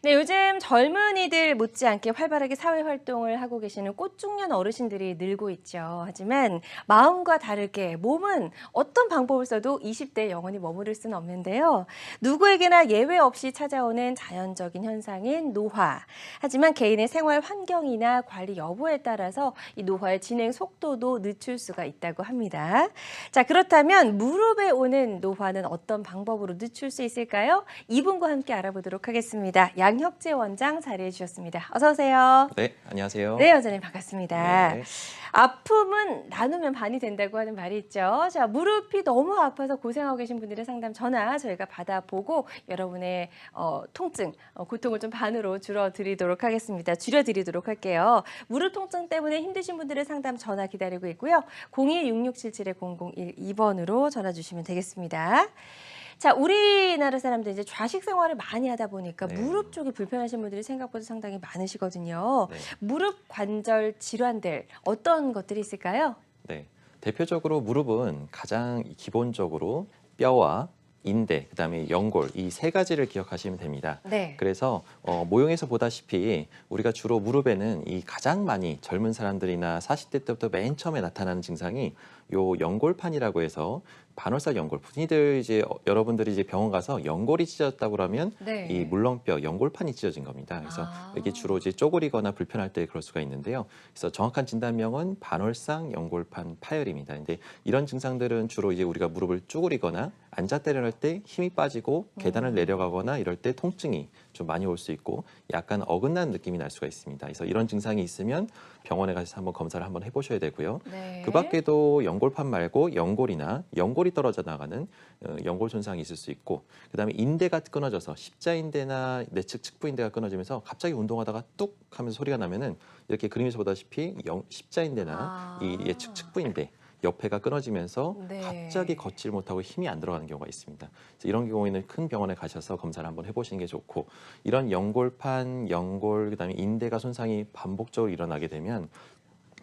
네, 요즘 젊은이들 못지않게 활발하게 사회 활동을 하고 계시는 꽃중년 어르신들이 늘고 있죠. 하지만 마음과 다르게 몸은 어떤 방법을 써도 20대에 영원히 머무를 수는 없는데요. 누구에게나 예외 없이 찾아오는 자연적인 현상인 노화. 하지만 개인의 생활 환경이나 관리 여부에 따라서 이 노화의 진행 속도도 늦출 수가 있다고 합니다. 자, 그렇다면 무릎에 오는 노화는 어떤 방법으로 늦출 수 있을까요? 이분과 함께 알아보도록 하겠습니다. 양혁재 원장 자리해 주셨습니다. 어서 오세요. 네, 안녕하세요. 네, 원장님 반갑습니다. 네, 아픔은 나누면 반이 된다고 하는 말이 있죠. 자, 무릎이 너무 아파서 고생하고 계신 분들의 상담 전화 저희가 받아보고 여러분의 통증, 고통을 좀 반으로 줄여드리도록 할게요. 무릎 통증 때문에 힘드신 분들의 상담 전화 기다리고 있고요. 02-6677-0012번으로 전화 주시면 되겠습니다. 자, 우리나라 사람들 이제 좌식 생활을 많이 하다 보니까 네. 무릎 쪽이 불편하신 분들이 생각보다 상당히 많으시거든요. 네. 무릎 관절 질환들 어떤 것들이 있을까요? 네. 대표적으로 무릎은 가장 기본적으로 뼈와 인대, 그다음에 연골 이 세 가지를 기억하시면 됩니다. 네. 그래서 모형에서 보다시피 우리가 주로 무릎에는 이 가장 많이 젊은 사람들이나 40대 때부터 맨 처음에 나타나는 증상이 요 연골판이라고 해서 반월사 연골. 흔히들 이제 여러분들이 이제 병원 가서 연골이 찢어졌다고 그러면 네. 이 물렁뼈 연골판이 찢어진 겁니다. 그래서 이게 주로 이제 쪼그리거나 불편할 때 그럴 수가 있는데요. 그래서 정확한 진단명은 반월상 연골판 파열입니다. 근데 이런 증상들은 주로 이제 우리가 무릎을 쭈그리거나 앉았다 일어날 때 힘이 빠지고 계단을 내려가거나 이럴 때 통증이 좀 많이 올 수 있고 약간 어긋난 느낌이 날 수가 있습니다. 그래서 이런 증상이 있으면 병원에 가서 한번 검사를 한번 해보셔야 되고요. 네. 그 밖에도 연골판 말고 연골이나 연골이 떨어져 나가는 연골 손상이 있을 수 있고 그다음에 인대가 끊어져서 십자인대나 내측 측부인대가 끊어지면서 갑자기 운동하다가 뚝 하면서 소리가 나면은 이렇게 그림에서 보다시피 십자인대나 이 예측 측부인대 옆에가 끊어지면서 네. 갑자기 걷질 못하고 힘이 안 들어가는 경우가 있습니다. 그래서 이런 경우에는 큰 병원에 가셔서 검사를 한번 해보시는 게 좋고 이런 연골판, 연골, 그다음에 인대가 손상이 반복적으로 일어나게 되면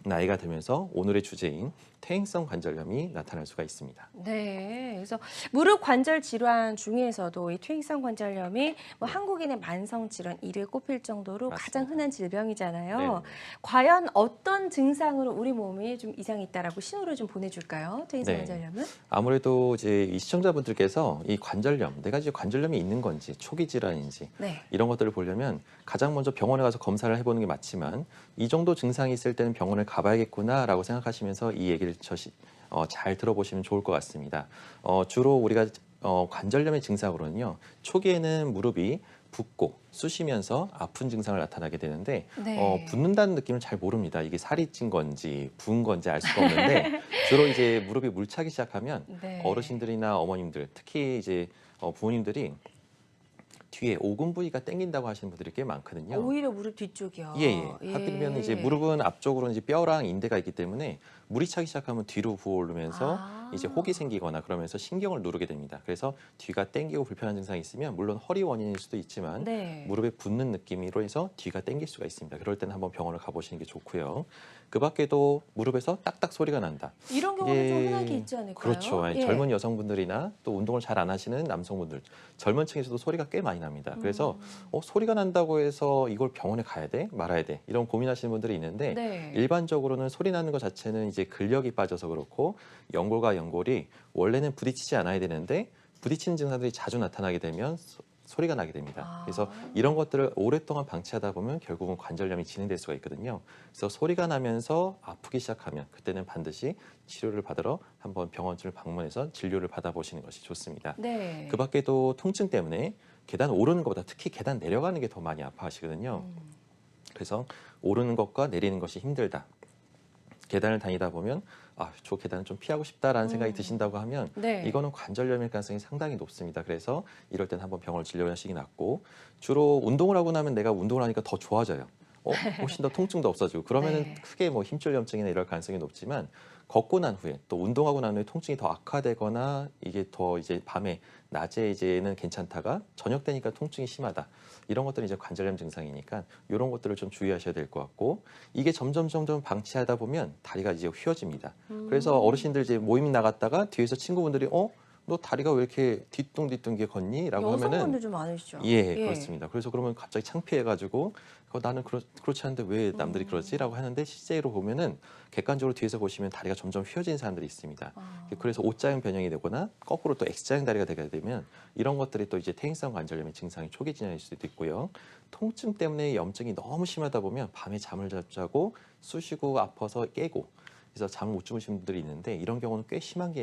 나이가 들면서 오늘의 주제인 퇴행성 관절염이 나타날 수가 있습니다. 네, 그래서 무릎 관절 질환 중에서도 이 퇴행성 관절염이 뭐 한국인의 만성 질환 1위에 꼽힐 정도로 가장 맞습니다. 흔한 질병이잖아요. 네. 과연 어떤 증상으로 우리 몸이 좀 이상이 있다라고 신호를 좀 보내줄까요? 퇴행성 네. 관절염은? 아무래도 이제 이 시청자분들께서 이 관절염, 내가 이제 관절염이 있는 건지 초기 질환인지 네. 이런 것들을 보려면 가장 먼저 병원에 가서 검사를 해보는 게 맞지만 이 정도 증상이 있을 때는 병원을 가봐야겠구나라고 생각하시면서 이 얘기를 잘 들어보시면 좋을 것 같습니다. 주로 우리가 관절염의 증상으로는요. 초기에는 무릎이 붓고 쑤시면서 아픈 증상을 나타나게 되는데 네. 붓는다는 느낌을 잘 모릅니다. 이게 살이 찐 건지 부은 건지 알 수가 없는데 주로 이제 무릎이 물차기 시작하면 네. 어르신들이나 어머님들 특히 이제 부모님들이 뒤에 오금 부위가 땡긴다고 하시는 분들이 꽤 많거든요. 오히려 무릎 뒤쪽이요. 예. 하필이면 이제 무릎은 앞쪽으로 이제 뼈랑 인대가 있기 때문에 물이 차기 시작하면 뒤로 부어오르면서 이제 혹이 생기거나 그러면서 신경을 누르게 됩니다. 그래서 뒤가 땡기고 불편한 증상이 있으면 물론 허리 원인일 수도 있지만 네. 무릎에 붓는 느낌으로 해서 뒤가 땡길 수가 있습니다. 그럴 때는 한번 병원을 가보시는 게 좋고요. 그 밖에도 무릎에서 딱딱 소리가 난다. 이런 경우는 좀 흔하게 있지 않을까요? 그렇죠. 예. 젊은 여성분들이나 또 운동을 잘 안 하시는 남성분들, 젊은 층에서도 소리가 꽤 많이 납니다. 그래서 소리가 난다고 해서 이걸 병원에 가야 돼? 말아야 돼? 이런 고민하시는 분들이 있는데 네. 일반적으로는 소리 나는 것 자체는 이제 근력이 빠져서 그렇고 연골과 연골이 원래는 부딪히지 않아야 되는데 부딪히는 증상들이 자주 나타나게 되면 소리가 나게 됩니다. 그래서 이런 것들을 오랫동안 방치하다 보면 결국은 관절염이 진행될 수가 있거든요. 그래서 소리가 나면서 아프기 시작하면 그때는 반드시 치료를 받으러 한번 병원을 방문해서 진료를 받아보시는 것이 좋습니다. 네. 그 밖에도 통증 때문에 계단 오르는 것보다 특히 계단 내려가는 게 더 많이 아파하시거든요. 그래서 오르는 것과 내리는 것이 힘들다. 계단을 다니다 보면 저 계단을 좀 피하고 싶다라는 생각이 드신다고 하면 네. 이거는 관절염일 가능성이 상당히 높습니다. 그래서 이럴 때는 한번 병원을 진료하시기 낫고 주로 운동을 하고 나면 내가 운동을 하니까 더 좋아져요. 훨씬 더 통증도 없어지고 그러면은 네. 크게 뭐 힘줄염증이나 이럴 가능성이 높지만 걷고 난 후에 또 운동하고 난 후에 통증이 더 악화되거나 이게 더 이제 밤에 낮에 이제는 괜찮다가 저녁 되니까 통증이 심하다. 이런 것들은 이제 관절염 증상이니까 이런 것들을 좀 주의하셔야 될 것 같고 이게 점점 방치하다 보면 다리가 이제 휘어집니다. 그래서 어르신들 이제 모임 나갔다가 뒤에서 친구분들이 뭐 너 다리가 왜 이렇게 뒤뚱뒤뚱하게 걷니? 라고 하면은 여성분들 좀 많으시죠? 예, 그렇습니다. 그래서 그러면 갑자기 창피해가지고 나는 그렇지 않은데 왜 남들이 그러지?라고 하는데 실제로 보면은 객관적으로 뒤에서 보시면 다리가 점점 휘어진 사람들이 있습니다. 아. 그래서 O자형 변형이 되거나 거꾸로 또 X자형 다리가 되게 되면 이런 것들이 또 이제 퇴행성 관절염의 증상이 초기 진행일 수도 있고요. 통증 때문에 염증이 너무 심하다 보면 밤에 잠을 잘 자고 쑤시고 아파서 깨고 그래서 잠을 못 주무시는 분들이 있는데 이런 경우는 꽤 심한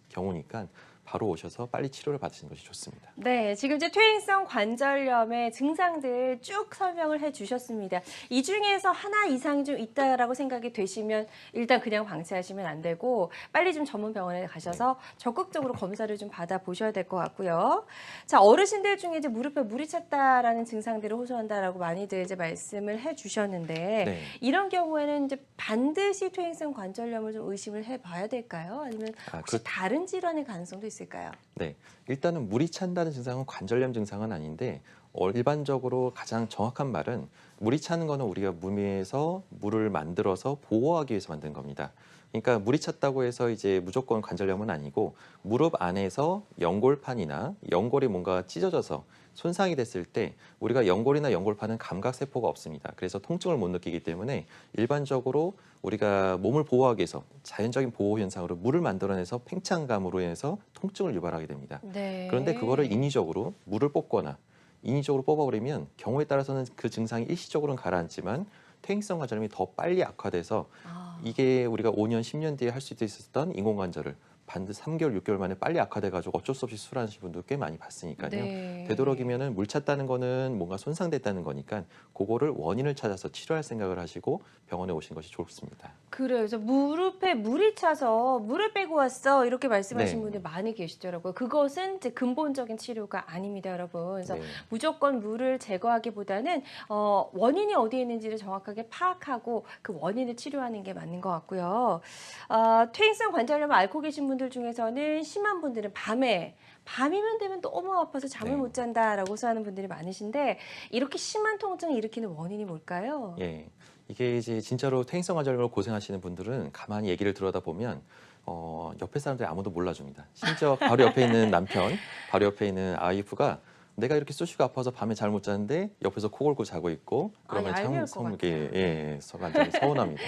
경우니까 바로 오셔서 빨리 치료를 받으시는 것이 좋습니다. 네, 지금 이제 퇴행성 관절염의 증상들 쭉 설명을 해주셨습니다. 이 중에서 하나 이상이 좀 있다라고 생각이 되시면 일단 그냥 방치하시면 안 되고 빨리 좀 전문 병원에 가셔서 적극적으로 검사를 좀 받아보셔야 될 것 같고요. 자, 어르신들 중에 이제 무릎에 물이 찼다라는 증상들을 호소한다라고 많이들 이제 말씀을 해주셨는데 네. 이런 경우에는 이제 반드시 퇴행성 관절염을 좀 의심을 해봐야 될까요? 아니면 혹시 다른 질환의 가능성도 있을까요? 네, 일단은 물이 찬다는 증상은 관절염 증상은 아닌데 일반적으로 가장 정확한 말은 물이 차는 거는 우리가 몸 위에서 물을 만들어서 보호하기 위해서 만든 겁니다. 그러니까 물이 찼다고 해서 이제 무조건 관절염은 아니고 무릎 안에서 연골판이나 연골이 뭔가 찢어져서 손상이 됐을 때 우리가 연골이나 연골판은 감각 세포가 없습니다. 그래서 통증을 못 느끼기 때문에 일반적으로 우리가 몸을 보호하기 위해서 자연적인 보호 현상으로 물을 만들어내서 팽창감으로 인해서 통증을 유발하게 됩니다. 네. 그런데 그거를 인위적으로 물을 뽑거나 인위적으로 뽑아버리면 경우에 따라서는 그 증상이 일시적으로는 가라앉지만 퇴행성 관절염이 더 빨리 악화돼서 이게 우리가 5년, 10년 뒤에 할 수 있었던 인공관절을 반드시 3개월, 6개월 만에 빨리 악화돼가지고 어쩔 수 없이 수술하시는 분도 꽤 많이 봤으니까요. 네. 되도록이면은 물 찼다는 거는 뭔가 손상됐다는 거니까 그거를 원인을 찾아서 치료할 생각을 하시고 병원에 오신 것이 좋습니다. 그래요. 그래서 무릎에 물이 차서 물을 빼고 왔어 이렇게 말씀하신 네. 분들 많이 계시더라고요. 그것은 이제 근본적인 치료가 아닙니다, 여러분. 그래서 네. 무조건 물을 제거하기보다는 원인이 어디에 있는지를 정확하게 파악하고 그 원인을 치료하는 게 맞는 것 같고요. 퇴행성 관절염을 앓고 계신 분들 중에서는 심한 분들은 밤이면 되면 너무 아파서 잠을 네. 못 잔다라고 하는 분들이 많으신데 이렇게 심한 통증을 일으키는 원인이 뭘까요? 예, 이게 이제 진짜로 퇴행성 관절염으로 고생하시는 분들은 가만히 얘기를 들어다 보면 옆에 사람들이 아무도 몰라줍니다. 심지어 바로 옆에 있는 남편, 바로 옆에 있는 아이프가 내가 이렇게 쑤시고 아파서 밤에 잘 못 자는데 옆에서 코 골고 자고 있고 그러면 얄미울 것 이게 완전히 서운합니다.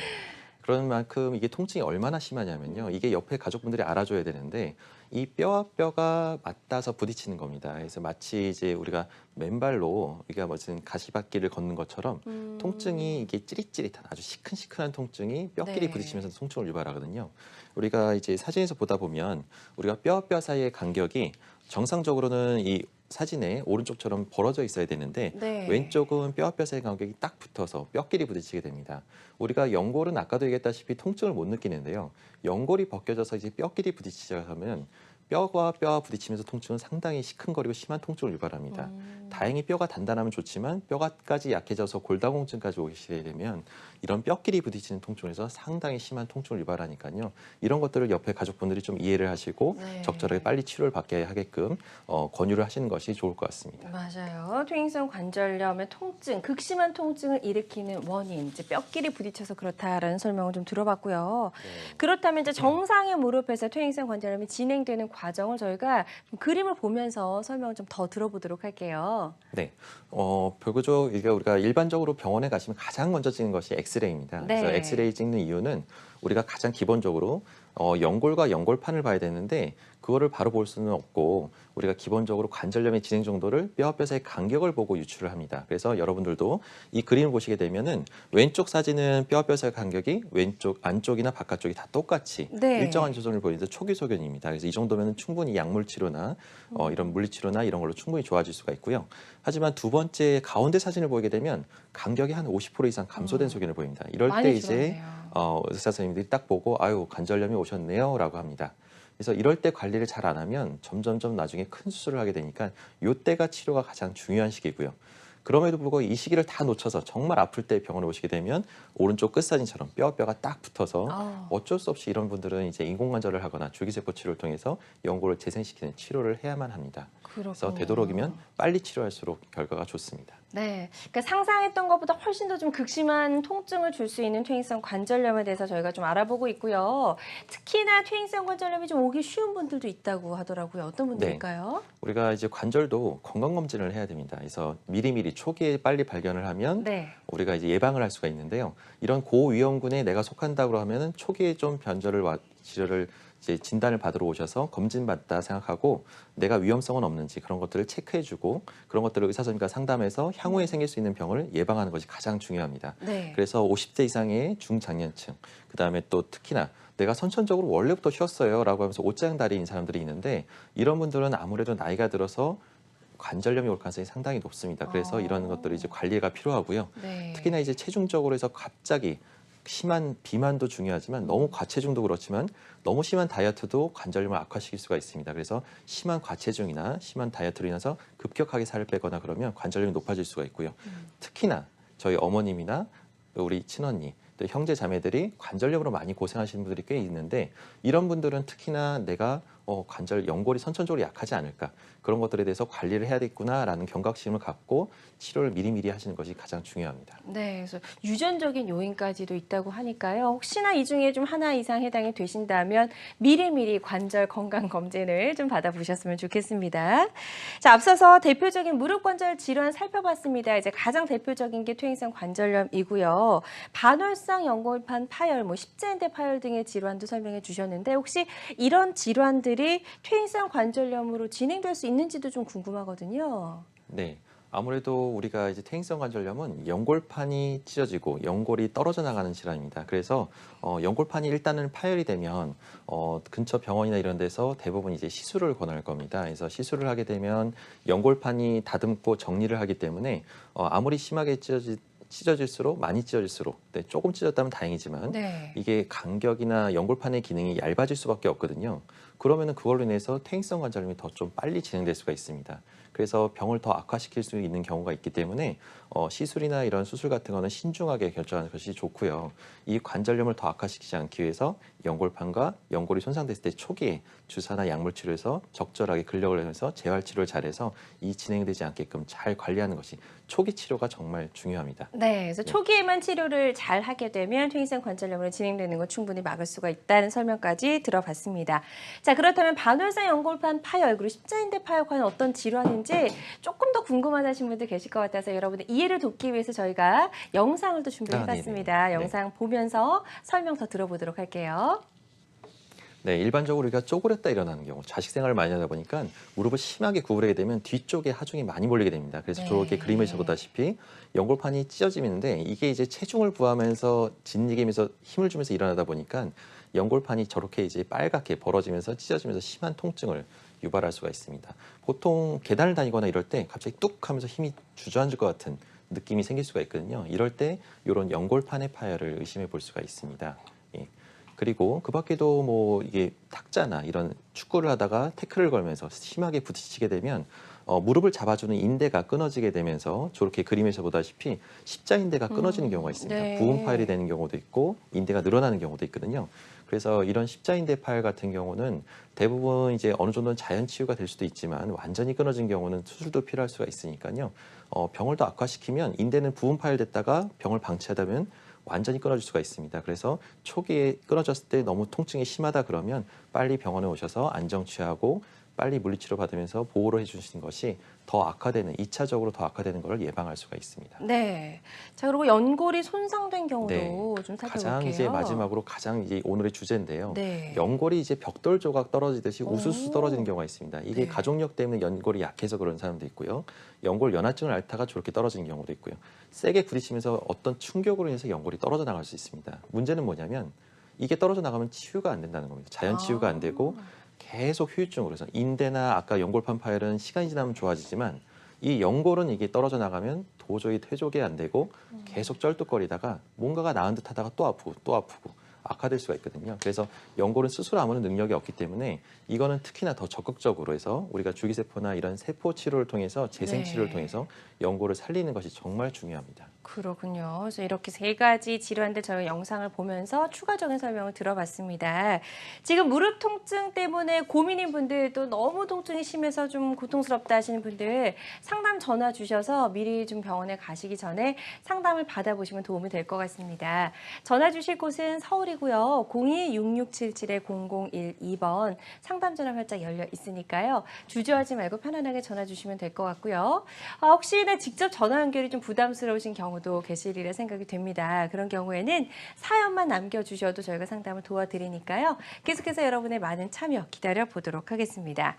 그런 만큼 이게 통증이 얼마나 심하냐면요. 이게 옆에 가족분들이 알아줘야 되는데 이 뼈와 뼈가 맞닿아서 부딪히는 겁니다. 그래서 마치 이제 우리가 맨발로 우리가 무슨 가시밭길을 걷는 것처럼 통증이 이게 찌릿찌릿한 아주 시큰시큰한 통증이 뼈끼리 네. 부딪히면서 통증을 유발하거든요. 우리가 이제 사진에서 보다 보면 우리가 뼈와 뼈 사이의 간격이 정상적으로는 이 사진에 오른쪽처럼 벌어져 있어야 되는데 네. 왼쪽은 뼈와 뼈 사이 간격이 딱 붙어서 뼈끼리 부딪히게 됩니다. 우리가 연골은 아까도 얘기했다시피 통증을 못 느끼는데요. 연골이 벗겨져서 이제 뼈끼리 부딪히기 시작하면 뼈와 뼈와 부딪히면서 통증은 상당히 시큰거리고 심한 통증을 유발합니다. 다행히 뼈가 단단하면 좋지만 뼈가까지 약해져서 골다공증까지 오게 되면 이런 뼈끼리 부딪히는 통증에서 상당히 심한 통증을 유발하니까요. 이런 것들을 옆에 가족분들이 좀 이해를 하시고 네. 적절하게 빨리 치료를 받게 하게끔 권유를 하시는 것이 좋을 것 같습니다. 맞아요. 퇴행성 관절염의 통증, 극심한 통증을 일으키는 원인, 이제 뼈끼리 부딪혀서 그렇다라는 설명을 좀 들어봤고요. 그렇다면 이제 정상의 무릎에서 퇴행성 관절염이 진행되는 과정을 저희가 그림을 보면서 설명을 좀 더 들어보도록 할게요. 네, 별거죠. 이게 우리가 일반적으로 병원에 가시면 가장 먼저 찍는 것이 엑스레이입니다. 네. 그래서 엑스레이 찍는 이유는 우리가 가장 기본적으로 연골과 연골판을 봐야 되는데 그거를 바로 볼 수는 없고 우리가 기본적으로 관절염의 진행 정도를 뼈와 뼈 사이 간격을 보고 유추를 합니다. 그래서 여러분들도 이 그림을 보시게 되면은 왼쪽 사진은 뼈와 뼈 사이 간격이 왼쪽 안쪽이나 바깥쪽이 다 똑같이 네. 일정한 조정을 보이는데 초기 소견입니다. 그래서 이 정도면 충분히 약물 치료나 이런 물리 치료나 이런 걸로 충분히 좋아질 수가 있고요. 하지만 두 번째 가운데 사진을 보게 되면 간격이 한 50% 이상 감소된 소견을 보입니다. 이럴 때 많이 이제 줄었네요. 의사 선생님들이 딱 보고 아유 관절염이 오셨네요라고 합니다. 그래서 이럴 때 관리를 잘 안 하면 점점점 나중에 큰 수술을 하게 되니까 이때가 치료가 가장 중요한 시기고요. 그럼에도 불구하고 이 시기를 다 놓쳐서 정말 아플 때 병원에 오시게 되면 오른쪽 끝사진처럼 뼈와 뼈가 딱 붙어서 어쩔 수 없이 이런 분들은 이제 인공관절을 하거나 줄기세포 치료를 통해서 연골을 재생시키는 치료를 해야만 합니다. 그래서 되도록이면 빨리 치료할수록 결과가 좋습니다. 네, 그러니까 상상했던 것보다 훨씬 더 좀 극심한 통증을 줄 수 있는 퇴행성 관절염에 대해서 저희가 좀 알아보고 있고요. 특히나 퇴행성 관절염이 좀 오기 쉬운 분들도 있다고 하더라고요. 어떤 분들일까요? 우리가 이제 관절도 건강검진을 해야 됩니다. 그래서 미리미리 초기에 빨리 발견을 하면 네. 우리가 이제 예방을 할 수가 있는데요. 이런 고위험군에 내가 속한다고 하면은 초기에 좀 치료를 이제 진단을 받으러 오셔서 검진받다 생각하고 내가 위험성은 없는지 그런 것들을 체크해주고 그런 것들을 의사 선생님과 상담해서 향후에 생길 수 있는 병을 예방하는 것이 가장 중요합니다. 네. 그래서 50대 이상의 중장년층, 그다음에 또 특히나 내가 선천적으로 원래부터 쉬었어요 라고 하면서 옷장다리인 사람들이 있는데 이런 분들은 아무래도 나이가 들어서 관절염이 올 가능성이 상당히 높습니다. 그래서 이런 것들이 이제 관리가 필요하고요. 네. 특히나 이제 체중적으로 해서 갑자기 심한 비만도 중요하지만 너무 과체중도 그렇지만 너무 심한 다이어트도 관절염을 악화시킬 수가 있습니다. 그래서 심한 과체중이나 심한 다이어트로 인해서 급격하게 살을 빼거나 그러면 관절염이 높아질 수가 있고요. 특히나 저희 어머님이나 우리 친언니, 또 형제 자매들이 관절염으로 많이 고생하시는 분들이 꽤 있는데 이런 분들은 특히나 내가 관절 연골이 선천적으로 약하지 않을까 그런 것들에 대해서 관리를 해야겠구나라는 경각심을 갖고 치료를 미리미리 하시는 것이 가장 중요합니다. 네, 그래서 유전적인 요인까지도 있다고 하니까요. 혹시나 이 중에 좀 하나 이상 해당이 되신다면 미리미리 관절 건강 검진을 좀 받아보셨으면 좋겠습니다. 자, 앞서서 대표적인 무릎 관절 질환 살펴봤습니다. 이제 가장 대표적인 게 퇴행성 관절염이고요. 반월상 연골판 파열, 십자인대 파열 등의 질환도 설명해 주셨는데 혹시 이런 질환들이 퇴행성 관절염으로 진행될 수 있는지도 좀 궁금하거든요. 네. 아무래도 우리가 이제 퇴행성 관절염은 연골판이 찢어지고 연골이 떨어져 나가는 질환입니다. 그래서 연골판이 일단은 파열이 되면 근처 병원이나 이런 데서 대부분 이제 시술을 권할 겁니다. 그래서 시술을 하게 되면 연골판이 다듬고 정리를 하기 때문에 아무리 심하게 찢어질수록 많이 찢어질수록 조금 찢었다면 다행이지만 네. 이게 간격이나 연골판의 기능이 얇아질 수밖에 없거든요. 그러면은 그걸로 인해서 퇴행성 관절염이 더 좀 빨리 진행될 수가 있습니다. 그래서 병을 더 악화시킬 수 있는 경우가 있기 때문에 시술이나 이런 수술 같은 거는 신중하게 결정하는 것이 좋고요. 이 관절염을 더 악화시키지 않기 위해서 연골판과 연골이 손상됐을 때 초기에 주사나 약물 치료에서 적절하게 근력을 해서 재활 치료를 잘해서 이 진행되지 않게끔 잘 관리하는 것이 초기 치료가 정말 중요합니다. 네, 그래서 초기에만 치료를 잘 하게 되면 퇴행성 관절염으로 진행되는 건 충분히 막을 수가 있다는 설명까지 들어봤습니다. 자, 그렇다면 반월상 연골판 파열 그리고 십자인대 파열과는 어떤 질환인지 조금 더 궁금하다신 분들 계실 것 같아서 여러분의 이해를 돕기 위해서 저희가 영상을 또 준비해봤습니다. 네네. 영상 보면서 설명 더 들어보도록 할게요. 네, 일반적으로 우리가 쪼그렸다 일어나는 경우, 자식 생활을 많이 하다 보니까 무릎을 심하게 구부리게 되면 뒤쪽에 하중이 많이 몰리게 됩니다. 그래서 네. 저렇게 그림에서 보다시피 연골판이 찢어지는데 이게 이제 체중을 부하면서 짓이기면서 힘을 주면서 일어나다 보니까 연골판이 저렇게 이제 빨갛게 벌어지면서 찢어지면서 심한 통증을 유발할 수가 있습니다. 보통 계단을 다니거나 이럴 때 갑자기 뚝 하면서 힘이 주저앉을 것 같은 느낌이 생길 수가 있거든요. 이럴 때 이런 연골판의 파열을 의심해 볼 수가 있습니다. 예. 그리고 그 밖에도 뭐 이게 탁자나 이런 축구를 하다가 태클을 걸면서 심하게 부딪히게 되면 무릎을 잡아주는 인대가 끊어지게 되면서 저렇게 그림에서 보다시피 십자인대가 끊어지는 경우가 있습니다. 네. 부분 파열이 되는 경우도 있고 인대가 늘어나는 경우도 있거든요. 그래서 이런 십자인대 파열 같은 경우는 대부분 이제 어느 정도는 자연 치유가 될 수도 있지만 완전히 끊어진 경우는 수술도 필요할 수가 있으니까요. 병을 더 악화시키면 인대는 부분 파열됐다가 병을 방치하다 보면 완전히 끊어질 수가 있습니다. 그래서 초기에 끊어졌을 때 너무 통증이 심하다 그러면 빨리 병원에 오셔서 안정 취하고 빨리 물리치료 받으면서 보호를 해주시는 것이 더 악화되는, 2차적으로 더 악화되는 것을 예방할 수가 있습니다. 네. 자, 그리고 연골이 손상된 경우도 네. 좀 살펴볼게요. 가장 이제 마지막으로 가장 이제 오늘의 주제인데요. 네. 연골이 이제 벽돌 조각 떨어지듯이 우수수 오. 떨어지는 경우가 있습니다. 이게 네. 가족력 때문에 연골이 약해서 그런 사람도 있고요. 연골 연화증을 앓다가 저렇게 떨어지는 경우도 있고요. 세게 부딪히면서 어떤 충격으로 인해서 연골이 떨어져 나갈 수 있습니다. 문제는 뭐냐면 이게 떨어져 나가면 치유가 안 된다는 겁니다. 자연 치유가 안 되고 계속 후유증으로 해서 인대나 아까 연골판 파열은 시간이 지나면 좋아지지만 이 연골은 이게 떨어져 나가면 도저히 퇴적이 안 되고 계속 쩔뚝거리다가 뭔가가 나은 듯 하다가 또 아프고 또 아프고 악화될 수가 있거든요. 그래서 연골은 스스로 아무런 능력이 없기 때문에 이거는 특히나 더 적극적으로 해서 우리가 줄기세포나 이런 세포 치료를 통해서 재생 치료를 네. 통해서 연골을 살리는 것이 정말 중요합니다. 그렇군요. 그래서 이렇게 세 가지 질환들 저희 영상을 보면서 추가적인 설명을 들어봤습니다. 지금 무릎 통증 때문에 고민인 분들 또 너무 통증이 심해서 좀 고통스럽다 하시는 분들 상담 전화 주셔서 미리 좀 병원에 가시기 전에 상담을 받아보시면 도움이 될 것 같습니다. 전화 주실 곳은 서울이고요. 02-6677-0012번 상담 전화 활짝 열려 있으니까요. 주저하지 말고 편안하게 전화 주시면 될 것 같고요. 혹시나 직접 전화 연결이 좀 부담스러우신 경우도 계시리라 생각이 됩니다. 그런 경우에는 사연만 남겨주셔도 저희가 상담을 도와드리니까요. 계속해서 여러분의 많은 참여 기다려보도록 하겠습니다.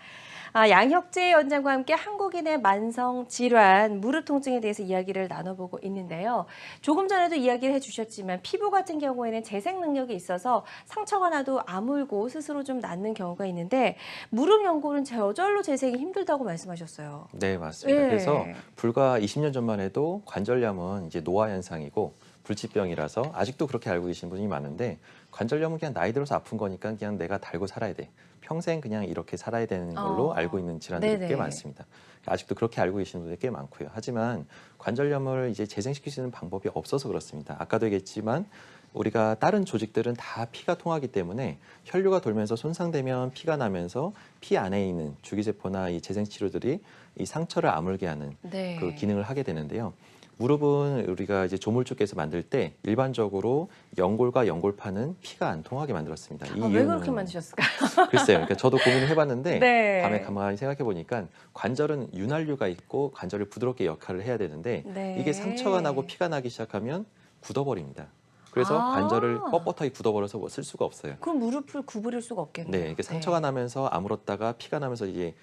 양혁재 원장과 함께 한국인의 만성 질환, 무릎 통증에 대해서 이야기를 나눠보고 있는데요. 조금 전에도 이야기를 해주셨지만 피부 같은 경우에는 재생 능력이 있어서 상처가 나도 아물고 스스로 좀 낫는 경우가 있는데 무릎 연골은 저절로 재생이 힘들다고 말씀하셨어요. 네, 맞습니다. 예. 그래서 불과 20년 전만 해도 관절염은 이제 노화 현상이고 불치병이라서 아직도 그렇게 알고 계신 분이 많은데 관절염은 그냥 나이 들어서 아픈 거니까 그냥 내가 달고 살아야 돼. 평생 그냥 이렇게 살아야 되는 걸로 알고 있는 질환들이 네네. 꽤 많습니다. 아직도 그렇게 알고 계시는 분들이 꽤 많고요. 하지만 관절염을 이제 재생시킬 수 있는 방법이 없어서 그렇습니다. 아까도 얘기했지만 우리가 다른 조직들은 다 피가 통하기 때문에 혈류가 돌면서 손상되면 피가 나면서 피 안에 있는 주기세포나 이 재생치료들이 이 상처를 아물게 하는 네. 그 기능을 하게 되는데요. 무릎은 우리가 이제 조물주께서 만들 때 일반적으로 연골과 연골판은 피가 안 통하게 만들었습니다. 이 왜 그렇게 만드셨을까요? 글쎄요. 그러니까 저도 고민을 해봤는데 네. 밤에 가만히 생각해 보니까 관절은 윤활유가 있고 관절을 부드럽게 역할을 해야 되는데 네. 이게 상처가 나고 피가 나기 시작하면 굳어버립니다. 그래서 아. 관절을 뻣뻣하게 굳어버려서 뭐 쓸 수가 없어요. 그럼 무릎을 구부릴 수가 없겠네요. 네, 이게 상처가 나면서 아물었다가 피가 나면서 이제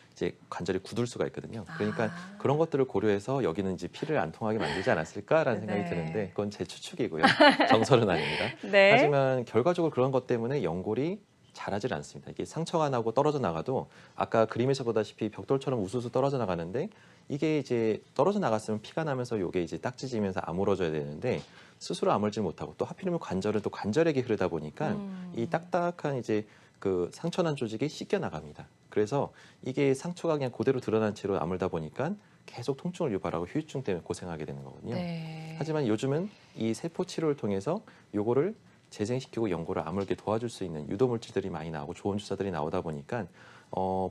관절이 굳을 수가 있거든요. 그러니까 그런 것들을 고려해서 여기는 이제 피를 안 통하게 만들지 않았을까라는 생각이 네. 드는데 그건 제 추측이고요. 정설은 아닙니다. 네. 하지만 결과적으로 그런 것 때문에 연골이 자라질 않습니다. 이게 상처가 나고 떨어져 나가도 아까 그림에서 보다시피 벽돌처럼 우수수 떨어져 나가는데 이게 이제 떨어져 나갔으면 피가 나면서 요게 이제 딱지지면서 아물어져야 되는데 스스로 아물지 못하고 또 하필이면 관절은 또 관절액이 흐르다 보니까 이 딱딱한 이제 그 상처난 조직이 씻겨 나갑니다. 그래서 이게 상처가 그냥 그대로 드러난 채로 아물다 보니까 계속 통증을 유발하고 후유증 때문에 고생하게 되는 거거든요. 네. 하지만 요즘은 이 세포 치료를 통해서 요거를 재생시키고 연골을 아물게 도와줄 수 있는 유도 물질들이 많이 나오고 좋은 주사들이 나오다 보니까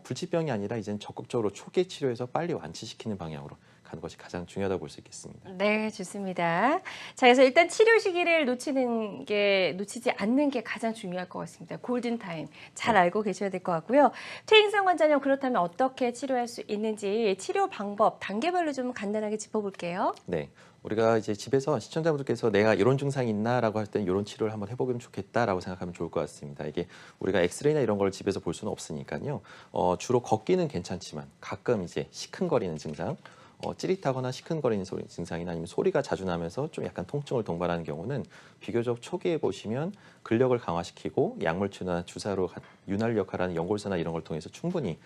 불치병이 아니라 이제는 적극적으로 초기 치료해서 빨리 완치시키는 방향으로 가는 것이 가장 중요하다고 볼 수 있겠습니다. 네, 좋습니다. 자, 그래서 일단 치료 시기를 놓치지 않는 게 가장 중요할 것 같습니다. 골든타임 잘 알고 계셔야 될 것 같고요. 퇴행성 관절염 그렇다면 어떻게 치료할 수 있는지 치료 방법 단계별로 좀 간단하게 짚어볼게요. 네. 우리가 이제 집에서 시청자분들께서 내가 이런 증상이 있나라고 할 때는 이런 치료를 한번 해보면 좋겠다라고 생각하면 좋을 것 같습니다. 이게 우리가 엑스레이나 이런 걸 집에서 볼 수는 없으니까요. 주로 걷기는 괜찮지만 가끔 이제 시큰거리는 증상, 찌릿하거나 시큰거리는 증상이나 아니면 소리가 자주 나면서 좀 약간 통증을 동반하는 경우는 비교적 초기에 보시면 근력을 강화시키고 약물치료나 주사로 윤활 역할하는 연골사나 이런 걸 통해서 충분히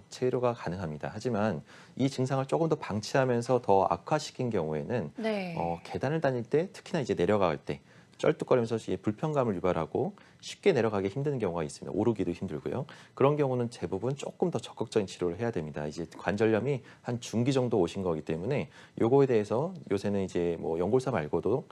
치료가 가능합니다. 하지만 이 증상을 조금 더 방치하면서 더 악화시킨 경우에는 네. 계단을 다닐 때 특히나 이제 내려갈 때 쩔뚝거리면서 불편감을 유발하고 쉽게 내려가기 힘든 경우가 있습니다. 오르기도 힘들고요. 그런 경우는 대부분 조금 더 적극적인 치료를 해야 됩니다. 이제 관절염이 한 중기 정도 오신 거기 때문에 요거에 대해서 요새는 이제 뭐 연골사 말고도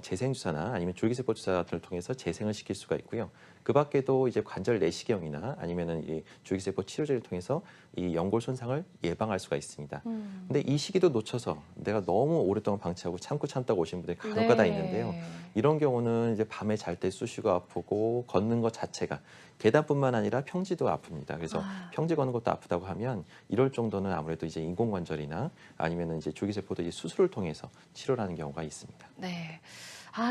재생주사나 아니면 줄기세포 주사를 통해서 재생을 시킬 수가 있고요. 그 밖에도 이제 관절 내시경이나 아니면은 이 줄기세포 치료제를 통해서 이 연골 손상을 예방할 수가 있습니다. 근데 이 시기도 놓쳐서 내가 너무 오랫동안 방치하고 참다가 오신 분들이 간혹가다 있는데요. 이런 경우는 이제 밤에 잘 때 쑤시고 아프고 걷는 것 자체가 계단뿐만 아니라 평지도 아픕니다. 그래서 평지 걷는 것도 아프다고 하면 이럴 정도는 아무래도 이제 인공관절이나 아니면은 이제 줄기세포도 이제 수술을 통해서 치료를 하는 경우가 있습니다. 네.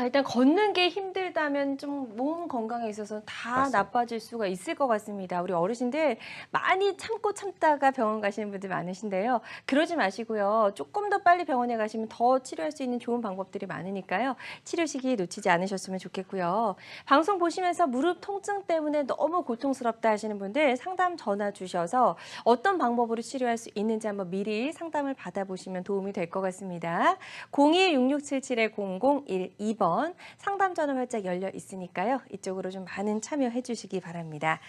일단 걷는 게 힘들다면 좀 몸 건강에 있어서 다 맞습니다. 나빠질 수가 있을 것 같습니다. 우리 어르신들 많이 참다가 병원 가시는 분들 많으신데요. 그러지 마시고요. 조금 더 빨리 병원에 가시면 더 치료할 수 있는 좋은 방법들이 많으니까요. 치료 시기 놓치지 않으셨으면 좋겠고요. 방송 보시면서 무릎 통증 때문에 너무 고통스럽다 하시는 분들 상담 전화 주셔서 어떤 방법으로 치료할 수 있는지 한번 미리 상담을 받아보시면 도움이 될 것 같습니다. 02-6677-0012번 상담 전화 활짝 열려 있으니까요. 이쪽으로 좀 많은 참여해 주시기 바랍니다.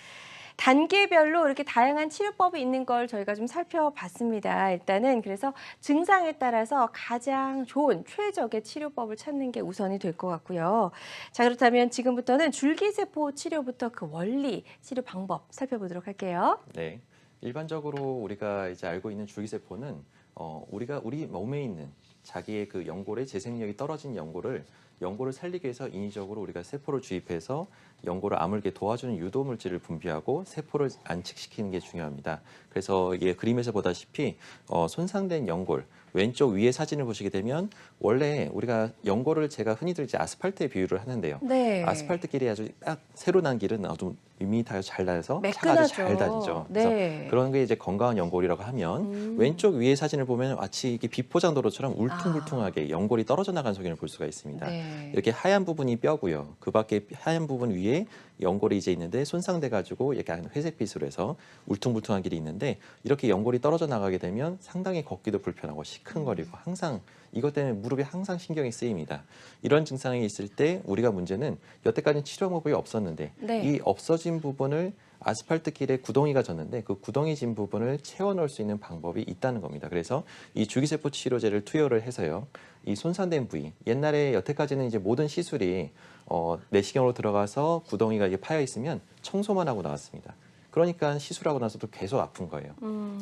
단계별로 이렇게 다양한 치료법이 있는 걸 저희가 좀 살펴봤습니다. 일단은 그래서 증상에 따라서 가장 좋은 최적의 치료법을 찾는 게 우선이 될 것 같고요. 자, 그렇다면 지금부터는 줄기세포 치료부터 그 원리, 치료 방법 살펴보도록 할게요. 네. 일반적으로 우리가 이제 알고 있는 줄기세포는 우리가 우리 몸에 있는 자기의 그 연골의 재생력이 떨어진 연골을 살리기 위해서 인위적으로 우리가 세포를 주입해서 연골을 아물게 도와주는 유도 물질을 분비하고 세포를 안식시키는 게 중요합니다. 그래서 이게 그림에서 보다시피 손상된 연골 왼쪽 위에 사진을 보시게 되면 원래 우리가 연골을 제가 흔히들 이제 아스팔트에 비유를 하는데요. 네. 아스팔트 길이 아주 딱 새로 난 길은 좀 밋밋하게 잘 나서 차가 아주 잘 매끈하죠. 다니죠. 그래서 네. 그런 게 이제 건강한 연골이라고 하면 왼쪽 위에 사진을 보면 마치 이게 비포장도로처럼 울퉁불퉁하게 연골이 떨어져 나간 소견을 볼 수가 있습니다. 네. 이렇게 하얀 부분이 뼈고요. 그 밖에 하얀 부분 위에 연골이 이제 있는데 손상돼 가지고 약간 회색빛으로 해서 울퉁불퉁한 길이 있는데 이렇게 연골이 떨어져 나가게 되면 상당히 걷기도 불편하고 시큰거리고 항상 이것 때문에 무릎에 항상 신경이 쓰입니다. 이런 증상이 있을 때 우리가 문제는 여태까지는 치료 방법이 없었는데 네. 이 없어진 부분을 아스팔트 길에 구덩이가 졌는데 그 구덩이 진 부분을 채워 넣을 수 있는 방법이 있다는 겁니다. 그래서 이 줄기세포 치료제를 투여를 해서요. 이 손상된 부위, 옛날에 여태까지는 이제 모든 시술이 내시경으로 들어가서 구덩이가 이게 파여 있으면 청소만 하고 나왔습니다. 그러니까 시술하고 나서도 계속 아픈 거예요.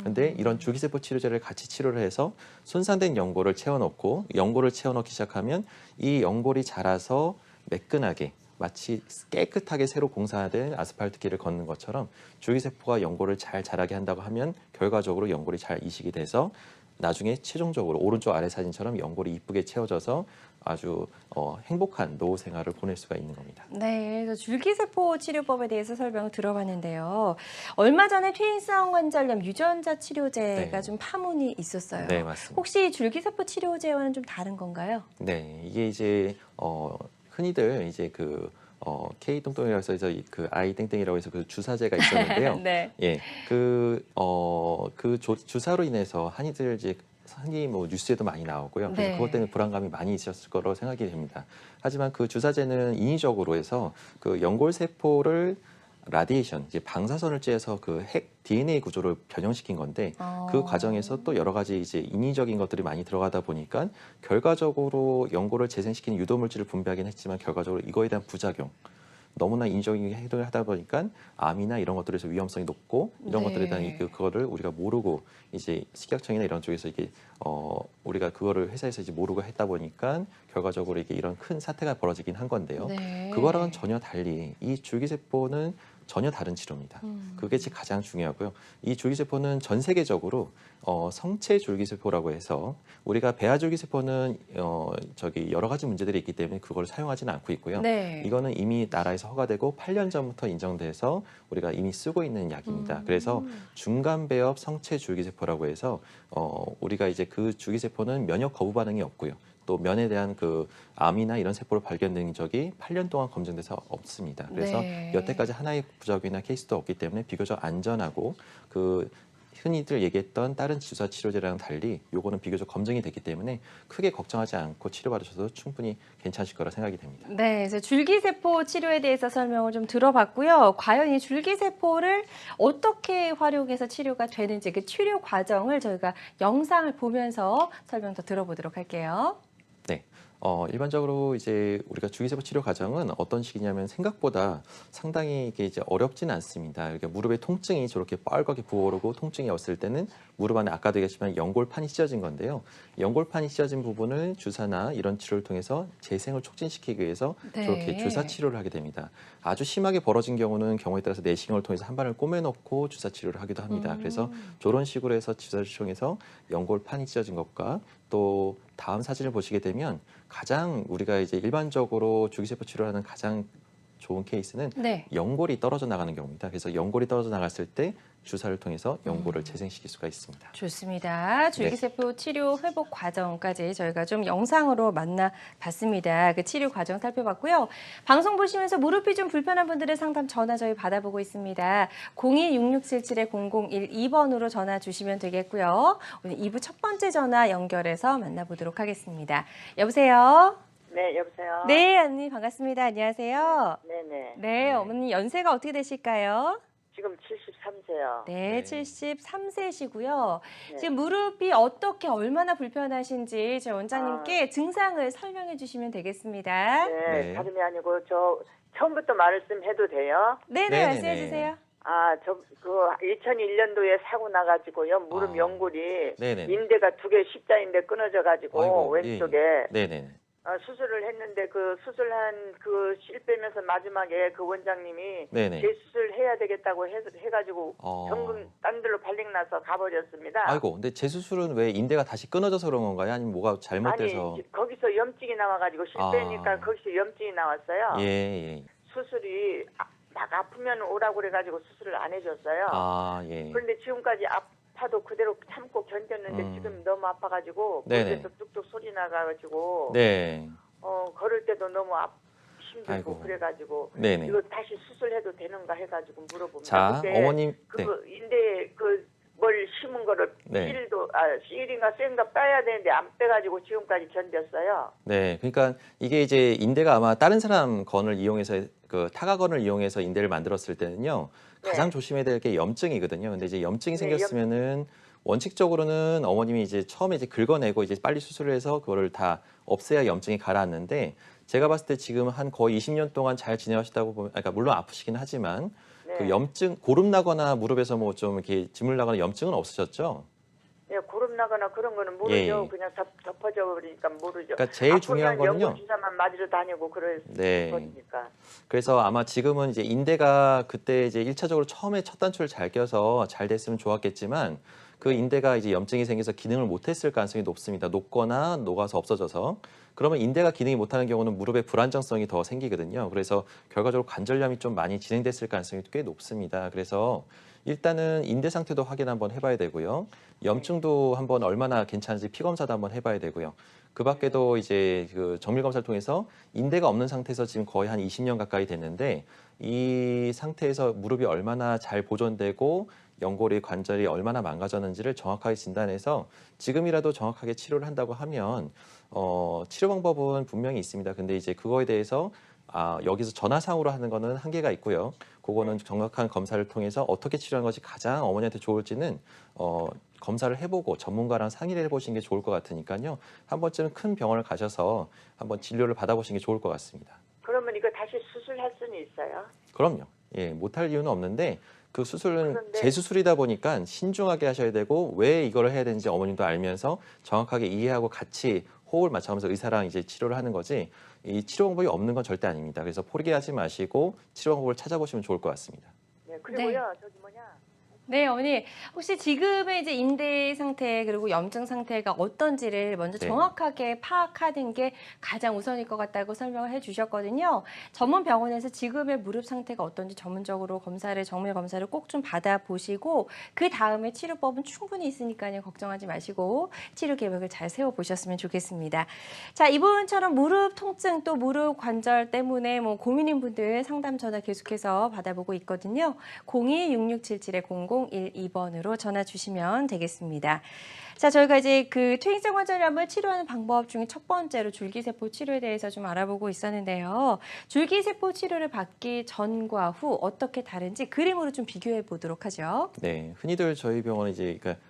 근데 이런 줄기세포 치료제를 같이 치료를 해서 손상된 연골을 채워넣고 연골을 채워넣기 시작하면 이 연골이 자라서 매끈하게 마치 깨끗하게 새로 공사된 아스팔트 길을 걷는 것처럼 줄기세포가 연골을 잘 자라게 한다고 하면 결과적으로 연골이 잘 이식이 돼서 나중에 최종적으로 오른쪽 아래 사진처럼 연골이 이쁘게 채워져서 아주 행복한 노후 생활을 보낼 수가 있는 겁니다. 네, 그래서 줄기세포 치료법에 대해서 설명을 들어봤는데요. 얼마 전에 퇴행성 관절염 유전자 치료제가 네. 좀 파문이 있었어요. 네, 맞습니다. 혹시 줄기세포 치료제와는 좀 다른 건가요? 네, 이게 이제 흔히들 이제 K 똥똥이라고 해서 그 아이 땡땡이라고 해서 그 주사제가 있었는데요. 네. 예, 주사로 인해서 흔히들 이제 흔히 뭐 뉴스에도 많이 나오고요. 그래서 네. 그것 때문에 불안감이 많이 있었을 거로 생각이 됩니다. 하지만 그 주사제는 인위적으로 해서 그 연골 세포를 라디에이션, 이제 방사선을 쬐서 그 핵 DNA 구조를 변형시킨 건데 그 과정에서 또 여러 가지 이제 인위적인 것들이 많이 들어가다 보니까 결과적으로 연골을 재생시키는 유도 물질을 분비하긴 했지만 결과적으로 이거에 대한 부작용 너무나 인위적인 행동을 하다 보니까 암이나 이런 것들에서 위험성이 높고 이런 네. 것들에 대한 그거를 우리가 모르고 이제 식약청이나 이런 쪽에서 이게 우리가 그거를 회사에서 이제 모르고 했다 보니까 결과적으로 이게 이런 큰 사태가 벌어지긴 한 건데요. 네. 그거랑은 전혀 달리 이 줄기세포는 전혀 다른 치료입니다. 그게 가장 중요하고요. 이 줄기세포는 전 세계적으로 성체 줄기세포라고 해서 우리가 배아 줄기세포는 여러 가지 문제들이 있기 때문에 그걸 사용하지는 않고 있고요. 네. 이거는 이미 나라에서 허가되고 8년 전부터 인정돼서 우리가 이미 쓰고 있는 약입니다. 그래서 중간배엽 성체 줄기세포라고 해서 우리가 이제 그 줄기세포는 면역 거부 반응이 없고요. 또 면에 대한 그 암이나 이런 세포를 발견된 적이 8년 동안 검증돼서 없습니다. 그래서 네. 여태까지 하나의 부작용이나 케이스도 없기 때문에 비교적 안전하고 그 흔히들 얘기했던 다른 주사 치료제랑 달리 요거는 비교적 검증이 됐기 때문에 크게 걱정하지 않고 치료받으셔도 충분히 괜찮으실 거라 생각이 됩니다. 네, 그래서 줄기세포 치료에 대해서 설명을 좀 들어봤고요. 과연 이 줄기세포를 어떻게 활용해서 치료가 되는지 그 치료 과정을 저희가 영상을 보면서 설명 더 들어보도록 할게요. 네. 일반적으로 이제 우리가 줄기세포 치료 과정은 어떤 식이냐면 생각보다 상당히 이게 이제 어렵지는 않습니다. 이렇게 무릎에 통증이 저렇게 빨갛게 부어오르고 통증이 왔을 때는 무릎 안에 아까도 얘기했지만 연골판이 찢어진 건데요. 연골판이 찢어진 부분을 주사나 이런 치료를 통해서 재생을 촉진시키기 위해서 네. 저렇게 주사 치료를 하게 됩니다. 아주 심하게 벌어진 경우는 경우에 따라서 내시경을 통해서 한 발을 꼬매놓고 주사 치료를 하기도 합니다. 그래서 저런 식으로 해서 주사를 통해서 연골판이 찢어진 것과 또 다음 사진을 보시게 되면 가장 우리가 이제 일반적으로 줄기세포 치료하는 가장 좋은 케이스는 네. 연골이 떨어져 나가는 경우입니다. 그래서 연골이 떨어져 나갔을 때 주사를 통해서 연골을 재생시킬 수가 있습니다. 좋습니다. 줄기세포 치료 회복 과정까지 저희가 좀 영상으로 만나봤습니다. 그 치료 과정 살펴봤고요. 방송 보시면서 무릎이 좀 불편한 분들의 상담 전화 저희 받아보고 있습니다. 02-6677-0012번으로 전화 주시면 되겠고요. 오늘 2부 첫 번째 전화 연결해서 만나보도록 하겠습니다. 여보세요? 네, 여보세요? 네, 언니 반갑습니다. 안녕하세요. 네네. 네, 어머니 연세가 어떻게 되실까요? 지금 73세요. 네, 네. 73세시고요. 네. 지금 무릎이 어떻게 얼마나 불편하신지 저희 아. 원장님께 증상을 설명해 주시면 되겠습니다. 네, 네. 다름이 아니고 저 처음부터 말씀해도 돼요? 네네, 네네네. 말씀해 주세요. 아, 그 2001년도에 사고 나가지고요. 무릎 아. 연골이 네네네. 인대가 2개 십자인대 끊어져가지고 아이고, 왼쪽에 네네네. 수술을 했는데 그 수술한 그 실빼면서 마지막에 그 원장님이 네네. 재수술 해야 되겠다고 해가지고 어. 현금 딴 데로 발령 나서 가버렸습니다. 아이고, 근데 재수술은 왜 인대가 다시 끊어져서 그런 건가요? 아니면 뭐가 잘못돼서? 아니 거기서 염증이 나와가지고 실빼니까 아. 거기서 염증이 나왔어요. 예, 예. 수술이 막 아프면 오라고 그래가지고 수술을 안 해줬어요. 아, 예. 그런데 지금까지 아파도 그대로 참고 견뎠는데 지금 너무 아파가지고 네네. 목에서 뚝뚝 소리 나가가지고 네. 걸을 때도 너무 힘들고 아이고. 그래가지고 네네. 이거 다시 수술해도 되는가 해가지고 물어봅니다. 자, 근데 어머님. 그 네. 인대 뭘 심은 거를 네. 실인가 쇠인가 빼야 되는데 안 빼가지고 지금까지 견뎠어요. 네, 그러니까 이게 이제 인대가 아마 다른 사람 건을 이용해서 그 타가건을 이용해서 인대를 만들었을 때는요, 가장 네. 조심해야 될 게 염증이거든요. 근데 이제 염증이 네, 생겼으면은 원칙적으로는 어머님이 이제 처음에 이제 긁어내고 이제 빨리 수술을 해서 그거를 다 없애야 염증이 가라앉는데, 제가 봤을 때 지금 한 거의 20년 동안 잘 지내셨다고 보면, 그러니까 물론 아프시긴 하지만 네. 그 염증, 고름 나거나 무릎에서 뭐 좀 이렇게 지물 나거나 염증은 없으셨죠? 예, 고름 나거나 그런 거는 모르죠. 예. 그냥 덮어져 버리니까 모르죠. 그러니까 제일 중요한 아프면 거는요. 연고 주사만 맞으러 다니고 네. 그러니까. 그래서 아마 지금은 이제 인대가 그때 이제 1차적으로 처음에 첫 단추를 잘 껴서 잘 됐으면 좋았겠지만 그 인대가 이제 염증이 생겨서 기능을 못했을 가능성이 높습니다. 녹거나 녹아서 없어져서. 그러면 인대가 기능이 못하는 경우는 무릎에 불안정성이 더 생기거든요. 그래서 결과적으로 관절염이 좀 많이 진행됐을 가능성이 꽤 높습니다. 그래서 일단은 인대 상태도 확인 한번 해봐야 되고요. 염증도 한번 얼마나 괜찮은지 피 검사도 한번 해봐야 되고요. 그 밖에도 이제 그 정밀 검사를 통해서 인대가 없는 상태에서 지금 거의 한 20년 가까이 됐는데 이 상태에서 무릎이 얼마나 잘 보존되고 연골의 관절이 얼마나 망가졌는지를 정확하게 진단해서 지금이라도 정확하게 치료를 한다고 하면 치료 방법은 분명히 있습니다. 근데 이제 그거에 대해서 여기서 전화상으로 하는 거는 한계가 있고요. 그거는 정확한 검사를 통해서 어떻게 치료하는 것이 가장 어머니한테 좋을지는 검사를 해보고 전문가랑 상의를 해보시는 게 좋을 것 같으니까요. 한 번쯤 큰 병원을 가셔서 한번 진료를 받아보시는 게 좋을 것 같습니다. 그러면 이거 다시 수술할 수는 있어요? 그럼요. 예, 못할 이유는 없는데 그 수술은 그런데- 재수술이다 보니까 신중하게 하셔야 되고 왜 이걸 해야 되는지 어머님도 알면서 정확하게 이해하고 같이 호흡을 맞춰가면서 의사랑 이제 치료를 하는 거지 이 치료 방법이 없는 건 절대 아닙니다. 그래서 포기하지 마시고 치료 방법을 찾아보시면 좋을 것 같습니다. 네, 그리고요, 저기 뭐냐. 네, 어머니. 혹시 지금의 이제 인대 상태 그리고 염증 상태가 어떤지를 먼저 네. 정확하게 파악하는 게 가장 우선일 것 같다고 설명을 해주셨거든요. 전문 병원에서 지금의 무릎 상태가 어떤지 전문적으로 정밀 검사를 꼭 좀 받아보시고 그 다음에 치료법은 충분히 있으니까요. 걱정하지 마시고 치료 계획을 잘 세워보셨으면 좋겠습니다. 자, 이분처럼 무릎 통증 또 무릎 관절 때문에 뭐 고민인 분들 상담 전화 계속해서 받아보고 있거든요. 02-6677-0012번으로 전화 주시면 되겠습니다. 자, 저희가 이제 그 퇴행성 관절염을 치료하는 방법 중에 첫 번째로 줄기세포 치료에 대해서 좀 알아보고 있었는데요. 줄기세포 치료를 받기 전과 후 어떻게 다른지 그림으로 좀 비교해 보도록 하죠. 네, 흔히들 저희 병원에 이제 그러니까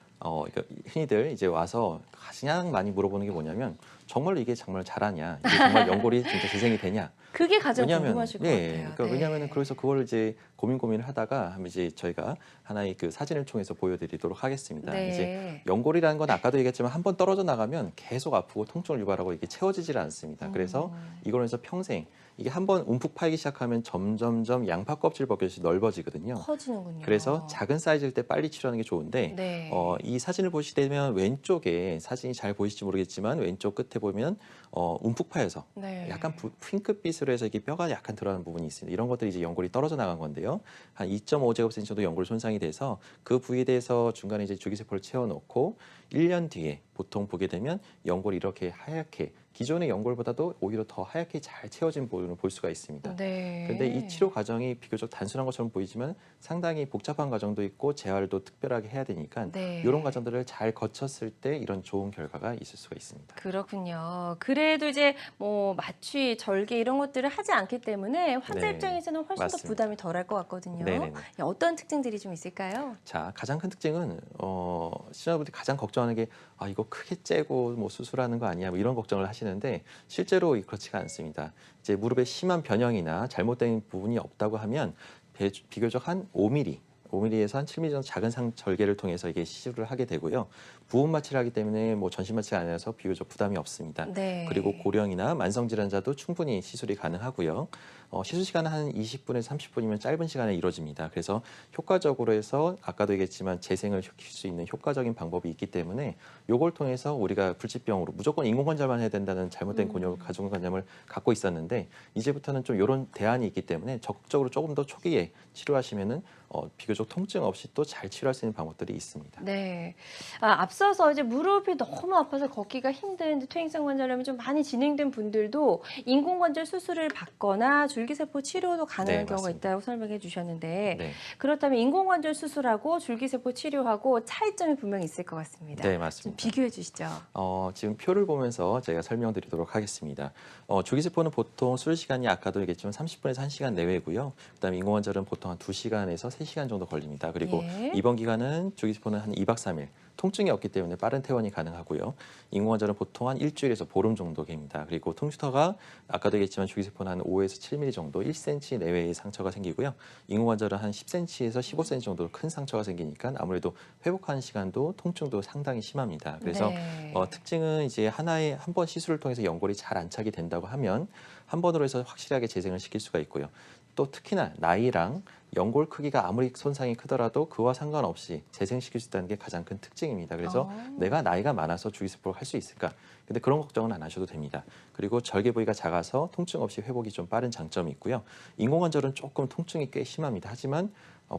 흔히들 이제 와서 가장 많이 물어보는 게 뭐냐면 정말로 이게 정말 잘하냐, 이게 정말 연골이 진짜 재생이 되냐. 그게 가장 궁금하실 것 같아요. 그러니까 왜냐하면 그래서 그걸 이제 고민을 하다가 한번 이제 저희가 하나의 그 사진을 통해서 보여드리도록 하겠습니다. 네. 이제 연골이라는 건 아까도 얘기했지만 한번 떨어져 나가면 계속 아프고 통증을 유발하고 이게 채워지질 않습니다. 그래서 이걸로 해서 평생 이게 한번 움푹 파이기 시작하면 점점점 양파 껍질 벗겨듯이 넓어지거든요. 커지는군요. 그래서 작은 사이즈일 때 빨리 치료하는 게 좋은데 네. 이 사진을 보시게 되면 왼쪽에 사진이 잘 보이실지 모르겠지만 왼쪽 끝에 보면 움푹 파여서 네. 약간 핑크빛으로 해서 이게 뼈가 약간 들어가는 부분이 있습니다. 이런 것들이 이제 연골이 떨어져 나간 건데요. 한 2.5제곱센치 정도 연골 손상이 돼서 그 부위에 대해서 중간에 이제 줄기세포를 채워놓고 1년 뒤에 보통 보게 되면 연골이 이렇게 하얗게 기존의 연골보다도 오히려 더 하얗게 잘 채워진 부분을 볼 수가 있습니다. 네. 근데 이 치료 과정이 비교적 단순한 것처럼 보이지만 상당히 복잡한 과정도 있고 재활도 특별하게 해야 되니까 네. 이런 과정들을 잘 거쳤을 때 이런 좋은 결과가 있을 수가 있습니다. 그렇군요. 그래도 이제 뭐 마취, 절개 이런 것들을 하지 않기 때문에 환자 네, 입장에서는 훨씬 더 맞습니다. 부담이 덜할 것 같거든요. 네네네. 어떤 특징들이 좀 있을까요? 자, 가장 큰 특징은 시청자분들이 가장 걱정하는 게 이거 크게 째고 뭐 수술하는 거 아니야? 뭐 이런 걱정을 하시는데 실제로 그렇지가 않습니다. 이제 무릎에 심한 변형이나 잘못된 부분이 없다고 하면 비교적 한 5mm, 5mm에서 한 7mm 정도 작은 절개를 통해서 이게 시술을 하게 되고요. 부분 마취를 하기 때문에 뭐 전신 마취가 아니라서 비교적 부담이 없습니다. 네. 그리고 고령이나 만성 질환자도 충분히 시술이 가능하고요. 시술 시간은 한 20분에서 30분이면 짧은 시간에 이루어집니다. 그래서 효과적으로 해서 아까도 얘기했지만 재생을 시킬 수 있는 효과적인 방법이 있기 때문에 이걸 통해서 우리가 불치병으로 무조건 인공관절만 해야 된다는 잘못된 가정관념을 갖고 있었는데 이제부터는 좀 이런 대안이 있기 때문에 적극적으로 조금 더 초기에 치료하시면은 비교적 통증 없이 또 잘 치료할 수 있는 방법들이 있습니다. 네. 앞서서 이제 무릎이 너무 아파서 걷기가 힘든 퇴행성 관절염이 좀 많이 진행된 분들도 인공관절 수술을 받거나 줄기세포 치료도 가능한 네, 경우가 맞습니다. 있다고 설명해 주셨는데 네, 그렇다면 인공관절 수술하고 줄기세포 치료하고 차이점이 분명히 있을 것 같습니다. 네 좀 맞습니다. 비교해 주시죠. 지금 표를 보면서 제가 설명드리도록 하겠습니다. 줄기세포는 보통 수술 시간이 아까도 얘기했지만 30분에서 1시간 내외고요. 그다음에 인공관절은 보통 한 2시간에서 3시간 정도 걸립니다. 그리고 예. 입원 기간은 줄기세포는 한 2박 3일. 통증이 없기 때문에 빠른 퇴원이 가능하고요. 인공관절은 보통 한 일주일에서 보름 정도 됩니다. 그리고 흉터가 아까도 얘기했지만 줄기세포는 한 5에서 7mm 정도 1cm 내외의 상처가 생기고요. 인공관절은 한 10cm에서 15cm 정도 큰 상처가 생기니까 아무래도 회복하는 시간도 통증도 상당히 심합니다. 그래서 네. 특징은 이제 한 번 시술을 통해서 연골이 잘 안착이 된다고 하면 한 번으로 해서 확실하게 재생을 시킬 수가 있고요. 또 특히나 나이랑 연골 크기가 아무리 손상이 크더라도 그와 상관없이 재생시킬 수 있다는 게 가장 큰 특징입니다. 그래서 내가 나이가 많아서 줄기세포를 할 수 있을까? 근데 그런 걱정은 안 하셔도 됩니다. 그리고 절개 부위가 작아서 통증 없이 회복이 좀 빠른 장점이 있고요. 인공관절은 조금 통증이 꽤 심합니다. 하지만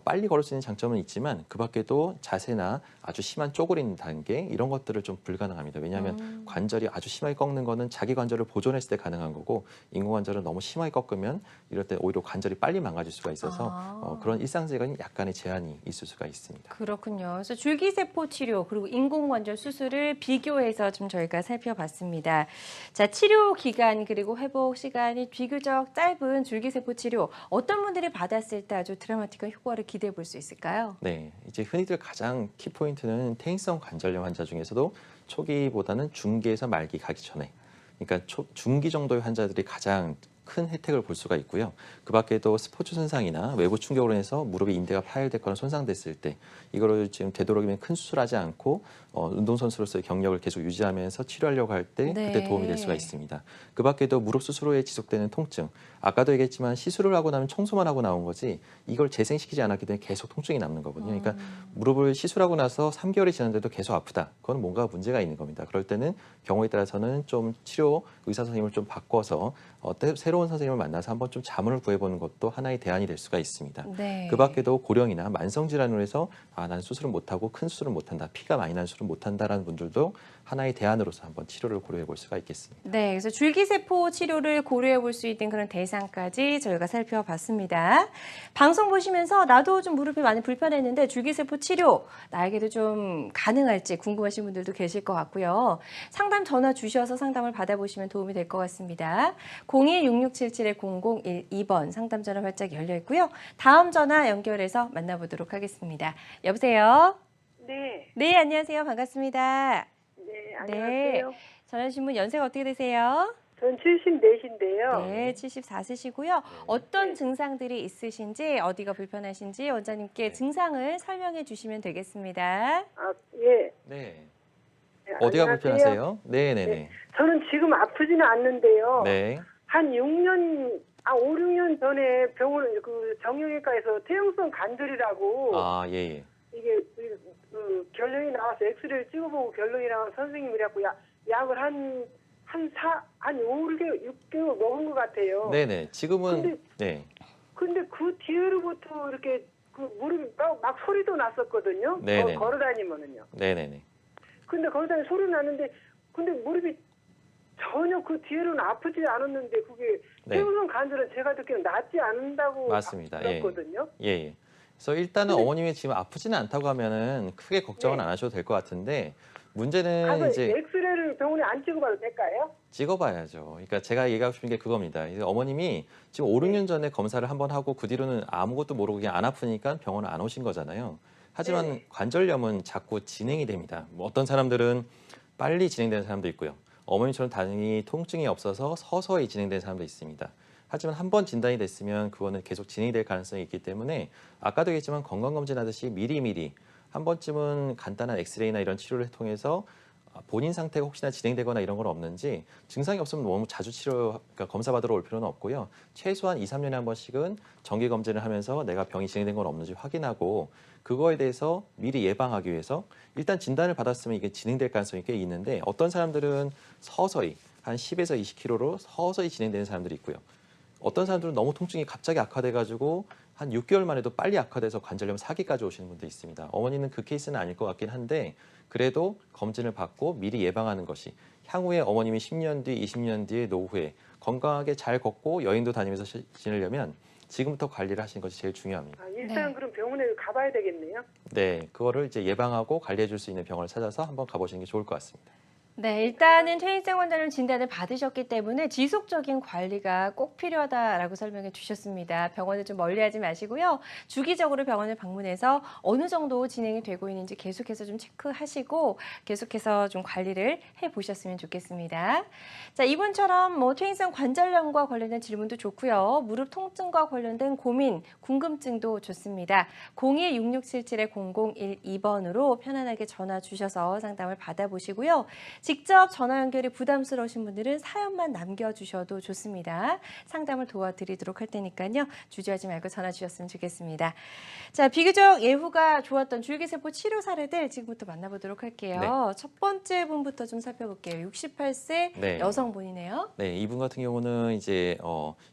빨리 걸을 수 있는 장점은 있지만 그 밖에도 자세나 아주 심한 쪼그리는 단계 이런 것들을 좀 불가능합니다. 왜냐하면 관절이 아주 심하게 꺾는 거는 자기 관절을 보존했을 때 가능한 거고 인공관절은 너무 심하게 꺾으면 이럴 때 오히려 관절이 빨리 망가질 수가 있어서 그런 일상생활에 약간의 제한이 있을 수가 있습니다. 그렇군요. 그래서 줄기세포 치료 그리고 인공관절 수술을 비교해서 좀 저희가 살펴봤습니다. 자, 치료 기간 그리고 회복 시간이 비교적 짧은 줄기세포 치료 어떤 분들이 받았을 때 아주 드라마틱한 효과를 기대해 볼 수 있을까요? 네, 이제 흔히들 가장 키포인트는 퇴행성 관절염 환자 중에서도 초기보다는 중기에서 말기 가기 전에 그러니까 중기 정도의 환자들이 가장 큰 혜택을 볼 수가 있고요. 그 밖에도 스포츠 손상이나 외부 충격으로 인해서 무릎의 인대가 파열됐거나 손상됐을 때 이거를 지금 되도록이면 큰 수술하지 않고 운동선수로서의 경력을 계속 유지하면서 치료하려고 할 때 네. 그때 도움이 될 수가 있습니다. 그 밖에도 무릎 수술 후에 지속되는 통증 아까도 얘기했지만 시술을 하고 나면 청소만 하고 나온 거지 이걸 재생시키지 않았기 때문에 계속 통증이 남는 거거든요. 그러니까 무릎을 시술하고 나서 3개월이 지났는데도 계속 아프다. 그건 뭔가 문제가 있는 겁니다. 그럴 때는 경우에 따라서는 좀 치료 의사 선생님을 좀 바꿔서 새로운 선생님을 만나서 한번 좀 자문을 구해보는 것도 하나의 대안이 될 수가 있습니다. 네. 그 밖에도 고령이나 만성 질환으로 해서 난 수술을 못하고 큰 수술을 못한다. 피가 많이 난 수술을 못한다라는 분들도 하나의 대안으로서 한번 치료를 고려해 볼 수가 있겠습니다. 네, 그래서 줄기세포 치료를 고려해 볼 수 있는 그런 대상까지 저희가 살펴봤습니다. 방송 보시면서 나도 좀 무릎이 많이 불편했는데 줄기세포 치료 나에게도 좀 가능할지 궁금하신 분들도 계실 것 같고요. 상담 전화 주셔서 상담을 받아보시면 도움이 될 것 같습니다. 02-6677-0012번 상담 전화 활짝 열려 있고요. 다음 전화 연결해서 만나보도록 하겠습니다. 여보세요? 네. 네, 안녕하세요. 반갑습니다. 네, 안녕하세요. 전화 주신 분 연세가 어떻게 되세요? 전 74인데요. 네, 74세시고요. 어떤 증상들이 있으신지, 어디가 불편하신지 원장님께 증상을 설명해 주시면 되겠습니다. 아, 예. 네. 네, 어디가 안녕하세요. 불편하세요? 네네네. 네. 저는 지금 아프지는 않는데요. 네. 한 5, 6년 전에 병원 정형외과에서 퇴행성 관절이라고 예. 이게 결론이 나와서 엑스레이를 찍어보고 결론이 나와서 선생님이라고 약을 한 5, 6개월 먹은 것 같아요. 네네. 지금은 근데 그 뒤로부터 이렇게 그 무릎이 막 소리도 났었거든요. 걸어 다니면은요. 네네네. 근데 걸어 다니면 소리 나는데 근데 무릎이 전혀 그 뒤로는 아프지 않았는데 그게 네. 최우선 관절은 제가 듣기에는 낫지 않는다고 맞습니다. 예. 들었거든요. 예. 예. 그래서 일단은 근데 어머님이 지금 아프지는 않다고 하면은 크게 걱정은 네. 안 하셔도 될 것 같은데 가서 문제는 이제 엑스레이를 병원에 안 찍어봐도 될까요? 찍어봐야죠. 그러니까 제가 얘기하고 싶은 게 그겁니다. 이제 어머님이 지금 5, 네. 6년 전에 검사를 한번 하고 그 뒤로는 아무것도 모르고 그냥 안 아프니까 병원을 안 오신 거잖아요. 하지만 네네. 관절염은 자꾸 진행이 됩니다. 뭐 어떤 사람들은 빨리 진행되는 사람도 있고요. 어머님처럼 다행히 통증이 없어서 서서히 진행되는 사람도 있습니다. 하지만 한 번 진단이 됐으면 그거는 계속 진행될 가능성이 있기 때문에 아까도 얘기했지만 건강검진하듯이 미리미리 한 번쯤은 간단한 엑스레이나 이런 치료를 통해서 본인 상태가 혹시나 진행되거나 이런 건 없는지 증상이 없으면 너무 자주 그러니까 검사 받으러 올 필요는 없고요. 최소한 2, 3년에 한 번씩은 정기 검진을 하면서 내가 병이 진행된 건 없는지 확인하고 그거에 대해서 미리 예방하기 위해서 일단 진단을 받았으면 이게 진행될 가능성이 꽤 있는데 어떤 사람들은 서서히 한 10에서 20kg로 서서히 진행되는 사람들이 있고요. 어떤 사람들은 너무 통증이 갑자기 악화돼가지고 한 6개월 만에도 빨리 악화돼서 관절염 4기까지 오시는 분도 있습니다. 어머니는 그 케이스는 아닐 것 같긴 한데 그래도 검진을 받고 미리 예방하는 것이 향후에 어머님이 10년 뒤, 20년 뒤에 노후에 건강하게 잘 걷고 여행도 다니면서 지내려면 지금부터 관리를 하시는 것이 제일 중요합니다. 아, 일단 네. 그럼 병원에 가봐야 되겠네요. 네, 그거를 이제 예방하고 관리해 줄 수 있는 병원을 찾아서 한번 가보시는 게 좋을 것 같습니다. 네, 일단은 퇴행성 관절염 진단을 받으셨기 때문에 지속적인 관리가 꼭 필요하다라고 설명해 주셨습니다. 병원을 좀 멀리하지 마시고요. 주기적으로 병원을 방문해서 어느 정도 진행이 되고 있는지 계속해서 좀 체크하시고 계속해서 좀 관리를 해보셨으면 좋겠습니다. 자, 이분처럼 뭐 퇴행성 관절염과 관련된 질문도 좋고요. 무릎 통증과 관련된 고민, 궁금증도 좋습니다. 02-6677-0012번으로 편안하게 전화 주셔서 상담을 받아보시고요. 직접 전화 연결이 부담스러우신 분들은 사연만 남겨주셔도 좋습니다. 상담을 도와드리도록 할 테니까요. 주저하지 말고 전화 주셨으면 좋겠습니다. 자, 비교적 예후가 좋았던 줄기세포 치료 사례들 지금부터 만나보도록 할게요. 첫 번째 분부터 좀 살펴볼게요. 68세 네. 여성분이네요. 네, 이분 같은 경우는 이제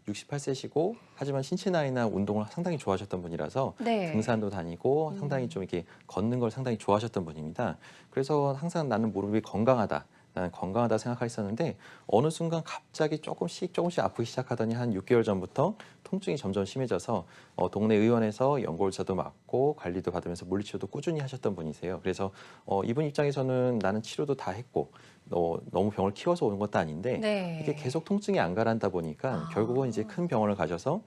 68세시고 하지만 신체 나이나 운동을 상당히 좋아하셨던 분이라서 네. 등산도 다니고 상당히 좀 이렇게 걷는 걸 상당히 좋아하셨던 분입니다. 그래서 항상 나는 무릎이 건강하다. 나는 건강하다 생각했었는데 어느 순간 갑자기 조금씩 아프기 시작하더니 한 6개월 전부터 통증이 점점 심해져서 동네 의원에서 연골차도 맞고 관리도 받으면서 물리치료도 꾸준히 하셨던 분이세요. 그래서 이분 입장에서는 나는 치료도 다 했고 너무 병을 키워서 오는 것도 아닌데 네. 이게 계속 통증이 안 가라앉다 보니까 결국은 이제 큰 병원을 가셔서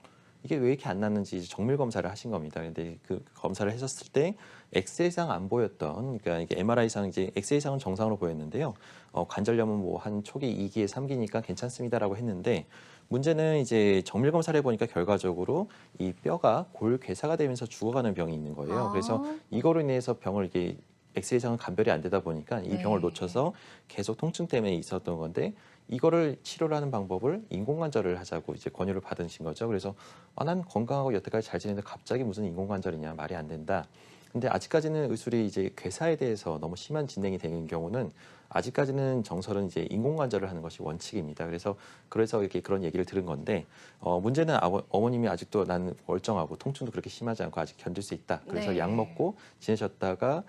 이게 왜 이렇게 안 낫는지 이제 정밀 검사를 하신 겁니다. 근데 그 검사를 했었을 때 엑스레이상 안 보였던, 그러니까 이게 MRI상 이제 엑스레이상은 정상으로 보였는데요. 관절염은 뭐 한 초기 2기에 3기니까 괜찮습니다라고 했는데 문제는 이제 정밀 검사를 해보니까 결과적으로 이 뼈가 골괴사가 되면서 죽어가는 병이 있는 거예요. 그래서 이거로 인해서 병을 이게 엑스레이상은 감별이 안 되다 보니까 이 병을 네. 놓쳐서 계속 통증 때문에 있었던 건데 이거를 치료를 하는 방법을 인공관절을 하자고 이제 권유를 받으신 거죠. 그래서 난 건강하고 여태까지 잘 지내는데 갑자기 무슨 인공관절이냐 말이 안 된다. 근데 아직까지는 의술이 이제 괴사에 대해서 너무 심한 진행이 되는 경우는 아직까지는 정설은 이제 인공관절을 하는 것이 원칙입니다. 그래서 이렇게 그런 얘기를 들은 건데 문제는 어머님이 아직도 나는 멀쩡하고 통증도 그렇게 심하지 않고 아직 견딜 수 있다. 그래서 네. 약 먹고 지내셨다가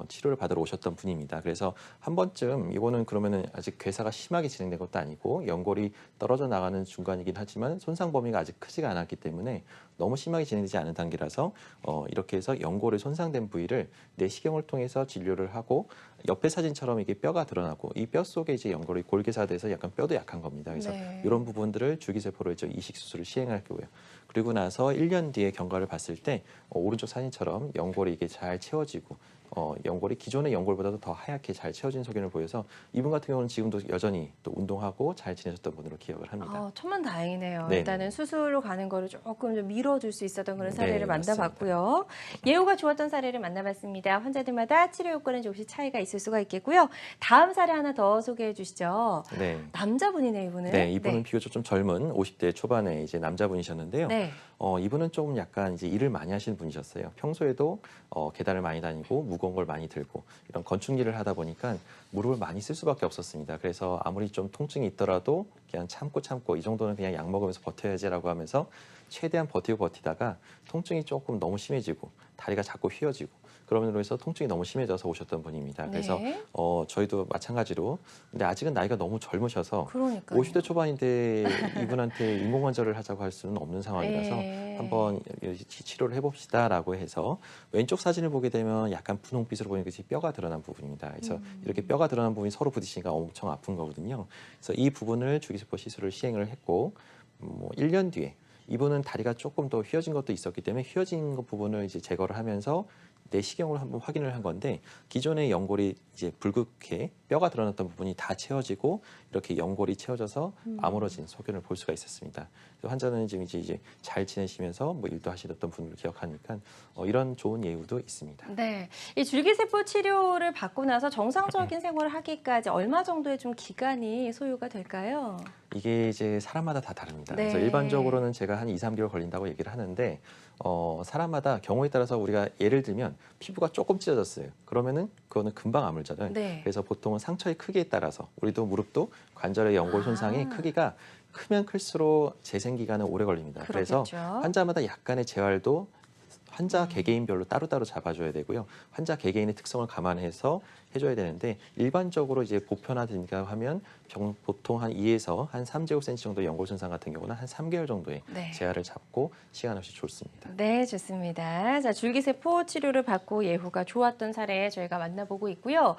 치료를 받으러 오셨던 분입니다. 그래서 한 번쯤 이거는 그러면은 아직 괴사가 심하게 진행된 것도 아니고 연골이 떨어져 나가는 중간이긴 하지만 손상 범위가 아직 크지가 않았기 때문에 너무 심하게 진행되지 않은 단계라서 이렇게 해서 연골의 손상된 부위를 내시경을 통해서 진료를 하고 옆에 사진처럼 이게 뼈가 드러나고 이 뼈 속에 이제 연골이 골괴사돼서 약간 뼈도 약한 겁니다. 그래서 네. 이런 부분들을 줄기세포로 이제 이식 수술을 시행할 거고요. 그리고 나서 1년 뒤에 경과를 봤을 때 오른쪽 사진처럼 연골이 이게 잘 채워지고 연골이 기존의 연골보다도 더 하얗게 잘 채워진 소견을 보여서 이분 같은 경우는 지금도 여전히 또 운동하고 잘 지내셨던 분으로 기억을 합니다. 천만 다행이네요. 네네. 일단은 수술로 가는 거를 조금 좀 미뤄줄 수 있었던 그런 사례를 네, 만나봤고요. 예후가 좋았던 사례를 만나봤습니다. 환자들마다 치료 효과는 조금씩 차이가 있을 수가 있겠고요. 다음 사례 하나 더 소개해 주시죠. 네. 남자분이네요, 이분은. 네, 이분은 비교적 좀 젊은 50대 초반의 이제 남자분이셨는데요. 네. 이분은 조금 약간 이제 일을 많이 하시는 분이셨어요. 평소에도 계단을 많이 다니고 무거운 걸 많이 들고 이런 건축 일을 하다 보니까 무릎을 많이 쓸 수밖에 없었습니다. 그래서 아무리 좀 통증이 있더라도 그냥 참고 이 정도는 그냥 약 먹으면서 버텨야지라고 하면서 최대한 버티다가 통증이 조금 너무 심해지고 다리가 자꾸 휘어지고 그럼으로 해서 통증이 너무 심해져서 오셨던 분입니다. 그래서 네. 저희도 마찬가지로 근데 아직은 나이가 너무 젊으셔서 그러니까요. 50대 초반인데 이분한테 인공관절을 하자고 할 수는 없는 상황이라서 예. 한번 치료를 해봅시다라고 해서 왼쪽 사진을 보게 되면 약간 분홍빛으로 보이는 것이 뼈가 드러난 부분입니다. 그래서 이렇게 뼈가 드러난 부분이 서로 부딪히니까 엄청 아픈 거거든요. 그래서 이 부분을 줄기세포 시술을 시행을 했고 1년 뒤에 이분은 다리가 조금 더 휘어진 것도 있었기 때문에 휘어진 것 부분을 이제 제거를 하면서 내시경으로 한번 확인을 한 건데 기존의 연골이 이제 붉게 뼈가 드러났던 부분이 다 채워지고 이렇게 연골이 채워져서 아물어진 소견을 볼 수가 있었습니다. 그래서 환자는 지금 이제 잘 지내시면서 뭐 일도 하시던 분을 기억하니까 이런 좋은 예우도 있습니다. 네, 이 줄기세포 치료를 받고 나서 정상적인 생활을 하기까지 얼마 정도의 좀 기간이 소요가 될까요? 이게 이제 사람마다 다 다릅니다. 네. 그래서 일반적으로는 제가 한 2, 3개월 걸린다고 얘기를 하는데 사람마다 경우에 따라서 우리가 예를 들면 피부가 조금 찢어졌어요. 그러면은 그거는 금방 아물잖아요. 네. 그래서 보통은 상처의 크기에 따라서 우리도 무릎도 관절의 연골 손상의 크기가 크면 클수록 재생 기간은 오래 걸립니다. 그래서 그렇겠죠. 환자마다 약간의 재활도 환자 개개인별로 따로따로 잡아줘야 되고요. 환자 개개인의 특성을 감안해서 해줘야 되는데 일반적으로 이제 보편화된가 하면 보통 한 2에서 한 3제곱센치 정도 연골 손상 같은 경우는 한 3개월 정도의 네. 재활을 잡고 시간 없이 좋습니다. 네, 좋습니다. 자, 줄기세포 치료를 받고 예후가 좋았던 사례 저희가 만나보고 있고요.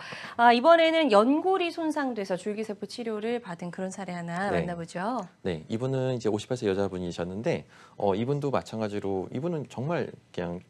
이번에는 연골이 손상돼서 줄기세포 치료를 받은 그런 사례 하나 네. 만나보죠. 네, 이분은 이제 58세 여자분이셨는데 이분도 마찬가지로 이분은 정말 그냥